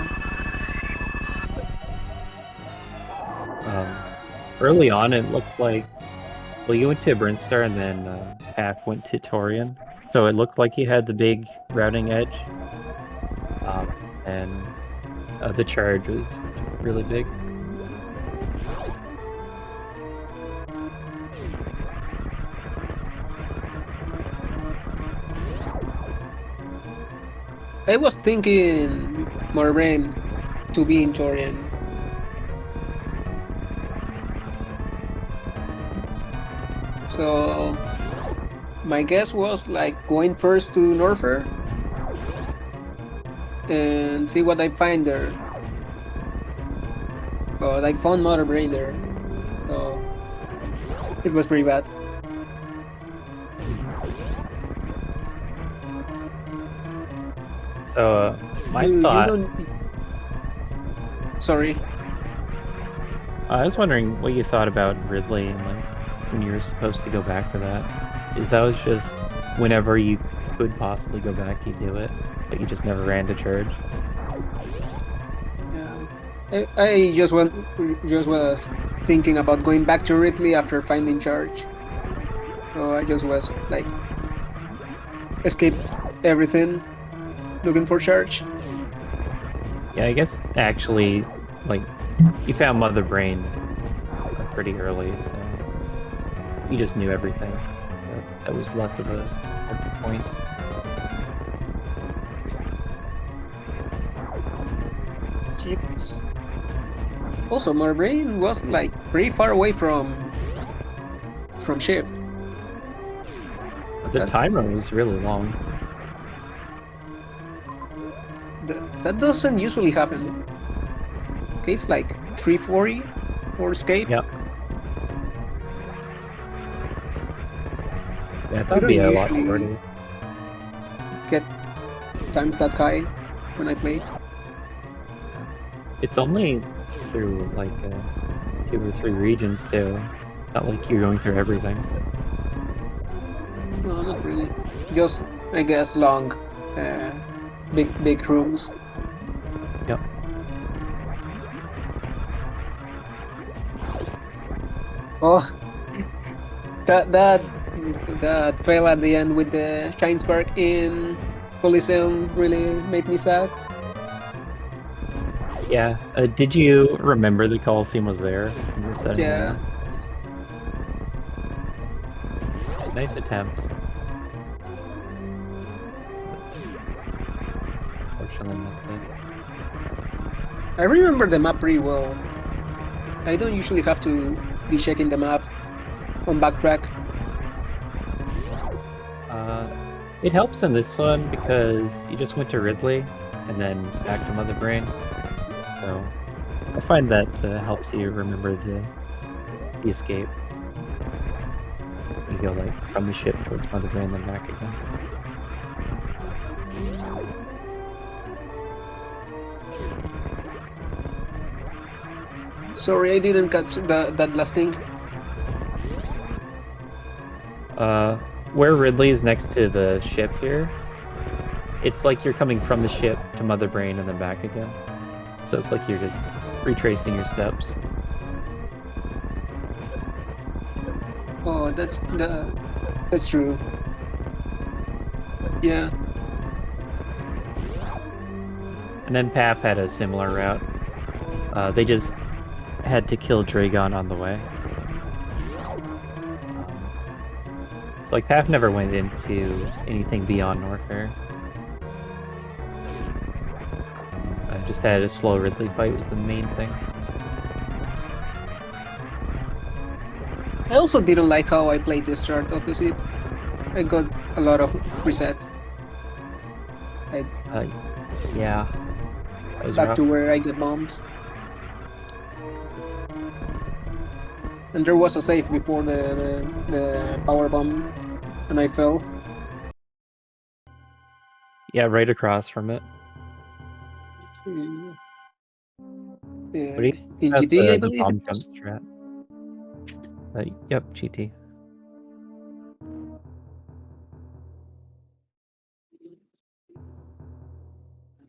Early on, it looked like, well, you went to Brinstar and then Paf went to Torian, so it looked like you had the big routing edge. And The charge was just really big. I was thinking more brain to be in Torian. So my guess was like going first to Norfair and see what I find there. But I found Mother Brain there, so it was pretty bad. So my You thought, don't. Sorry. I was wondering what you thought about Ridley and like when you were supposed to go back for that. Is that was just whenever you could possibly go back, you do it, but you just never ran to charge? Yeah. I just was thinking about going back to Ridley after finding Charge. So I just was like escape everything, looking for Charge. Yeah, I guess actually, like, you found Mother Brain pretty early, so you just knew everything. That was less of a point. Shit. Also, my brain was like pretty far away from ship. The That timer was really long. that doesn't usually happen. Caves like 340 for escape. Yep. Yeah, I thought I it'd don't be a lot usually shorter. get times that high when I play. It's only through like 2 or 3 regions too. It's not like you're going through everything. No, not really. Just I guess long, uh, big rooms. Yep. Oh, that fail at the end with the Shine Spark in Coliseum really made me sad. Yeah. Did you remember the Coliseum was there when you were setting it Yeah. up? Nice attempt. Unfortunately missed it. I remember the map pretty well. I don't usually have to be checking the map on backtrack. It helps in this one because you just went to Ridley and then back to Mother Brain. So I find that helps you remember the escape. You go like from the ship towards Mother Brain, then back again. Sorry, I didn't catch that last thing. Where Ridley is next to the ship here, it's like you're coming from the ship to Mother Brain and then back again. So it's like you're just retracing your steps. Oh, that's true. Yeah. And then Path had a similar route. They just had to kill Dragon on the way. So like Path never went into anything beyond Norfair. Just had a slow Ridley fight was the main thing. I also didn't like how I played the start of the seed. I got a lot of resets. Like Yeah, that was back rough. to where I got bombs. And there was a save before the power bomb, and I fell. Yeah, right across from it. What do you think In about GT, I the believe it bomb jump was. strat? Yep, GT.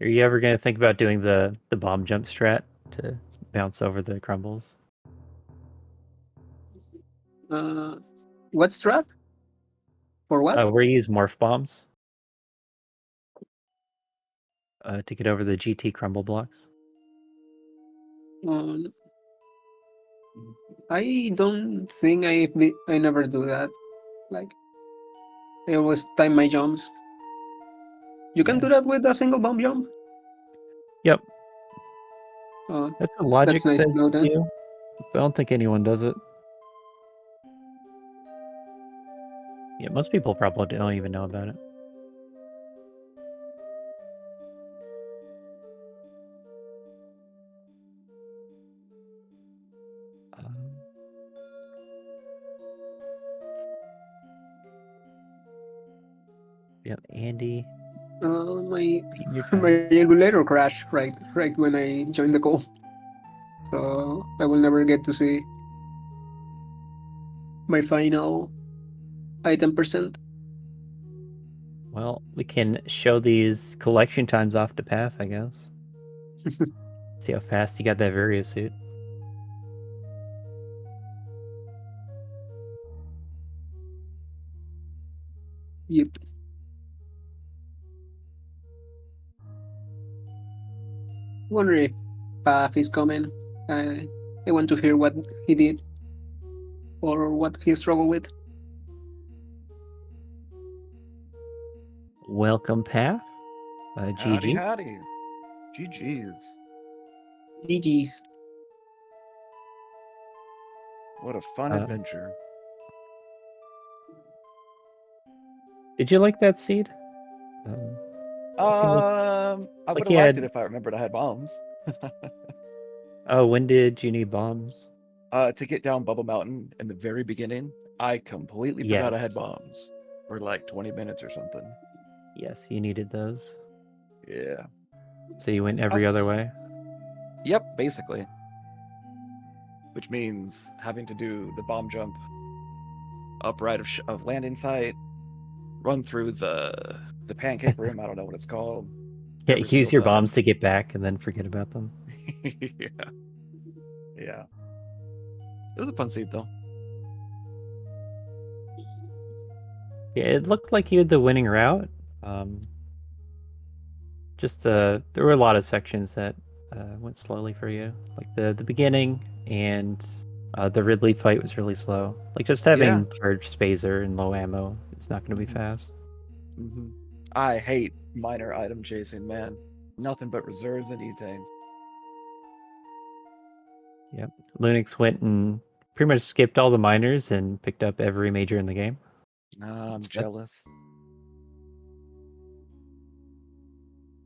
Are you ever gonna think about doing the bomb jump strat to bounce over the crumbles? Uh, what strat? For what? Where you use morph bombs to get over the GT crumble blocks. Um, I don't think I never do that. Like I always time my jumps. You can Yeah. do that with a single bomb jump. Yep. Uh, That's what logic that's nice says to know to then. do. But I don't think anyone does it. Yeah, most people probably don't even know about it. Um, yep, Andy, My beating your my time. emulator crashed right when I joined the call, so I will never get to see my final item percent. Well, we can show these collection times off to Path, I guess. See how fast you got that Varia suit. Yep. Wonder if Path is coming. I I want to hear what he did or what he struggled with. Welcome, Path. Howdy, GG. howdy. GG's. GG's. What a fun Um, adventure. Did you like that seed? It seemed I would like have he liked it had. if I remembered I had bombs. Oh, when did you need bombs? To get down Bubble Mountain in the very beginning, I completely forgot I Yes. had bombs for like 20 minutes or something. Yes, you needed those. Yeah. So you went every other way? Yep, basically. Which means having to do the bomb jump upright of landing site, run through the pancake room. I don't know what it's called. Yeah, Every use single your time. bombs to get back and then forget about them. Yeah. Yeah. It was a fun seed though. Yeah, it looked like you had the winning route. Just there were a lot of sections that went slowly for you, like the beginning and the Ridley fight was really slow. Like just having charged Spazer and low ammo, it's not going to be fast. Mm-hmm. I hate minor item chasing, man. Nothing but reserves and E-tanks. Yep, Lunix went and pretty much skipped all the minors and picked up every major in the game. I'm Instead. jealous.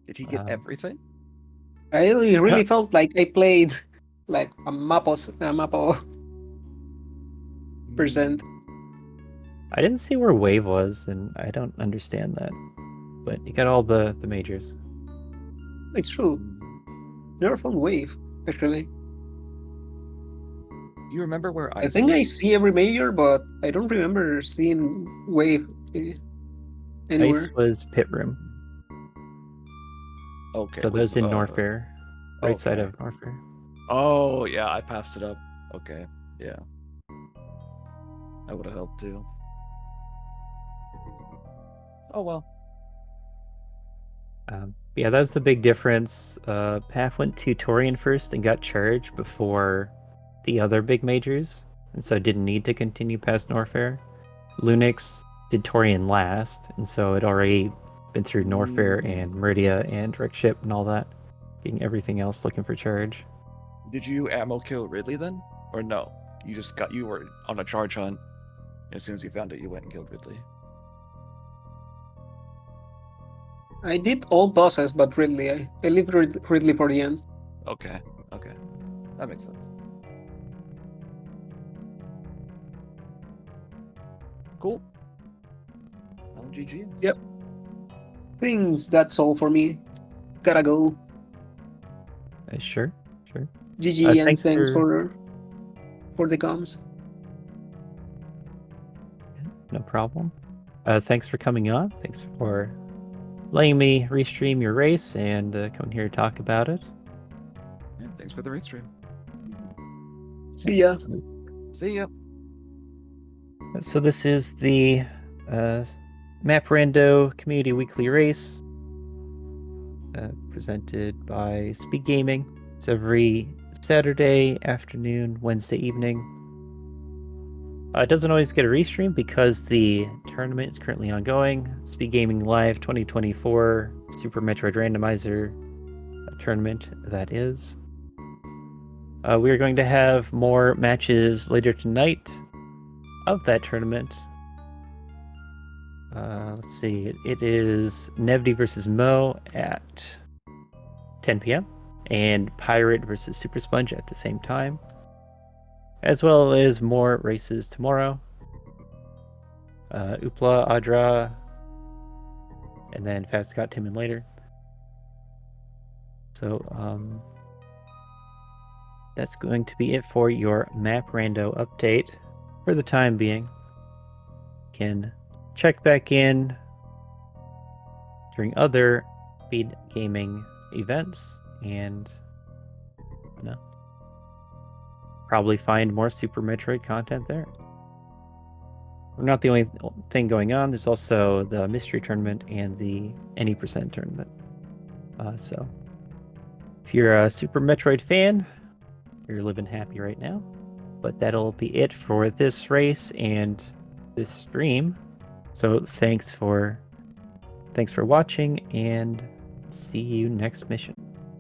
Did he get everything? I really felt like I played like a Mapo percent. I didn't see where Wave was, and I don't understand that. But you got all the majors. It's true. Never found Wave, actually. Do you remember where I Ice think I was? see every major, but I don't remember seeing Wave anywhere. Ice was pit room. Okay. So those in Norfair, right side okay. of Norfair. Oh, yeah, I passed it up. Okay, yeah. That would have helped too. Oh, well. Yeah, that was the big difference. Path went to Torian first and got charged before the other big majors, and so didn't need to continue past Norfair. Lunix did Torian last, and so it already been through Norfair and Meridia and Direct Ship and all that, getting everything else looking for charge. Did you ammo kill Ridley then? Or no? You were on a charge hunt. As soon as you found it, you went and killed Ridley. I did all bosses, but Ridley. I leave Ridley for the end. Okay, okay. That makes sense. Cool. Well, GG's. Yep. Things that's all for me. Gotta go. Sure. GG and Thanks thanks for the comms. No problem. Thanks for coming on. Thanks for letting me restream your race and coming here to talk about it. Yeah, thanks for the restream. See ya. See ya. So this is the Map Rando Community Weekly Race presented by SpeedGaming. It's every Saturday afternoon, Wednesday evening. It doesn't always get a restream because the tournament is currently ongoing. SpeedGaming Live 2024 Super Metroid Randomizer tournament, that is. We are going to have more matches later tonight of that tournament. Let's see. It is Nevdi versus Mo at 10 p.m. and Pirate versus Super Sponge at the same time, as well as more races tomorrow. Upla, Adra, and then Fast Scott, Timon later. So that's going to be it for your Map Rando update for the time being. You can check back in during other Speed Gaming events and probably find more Super Metroid content there. We're not the only thing going on. There's also the Mystery Tournament and the Any Percent Tournament. So if you're a Super Metroid fan, you're living happy right now. But that'll be it for this race and this stream. So thanks for watching, and see you next mission.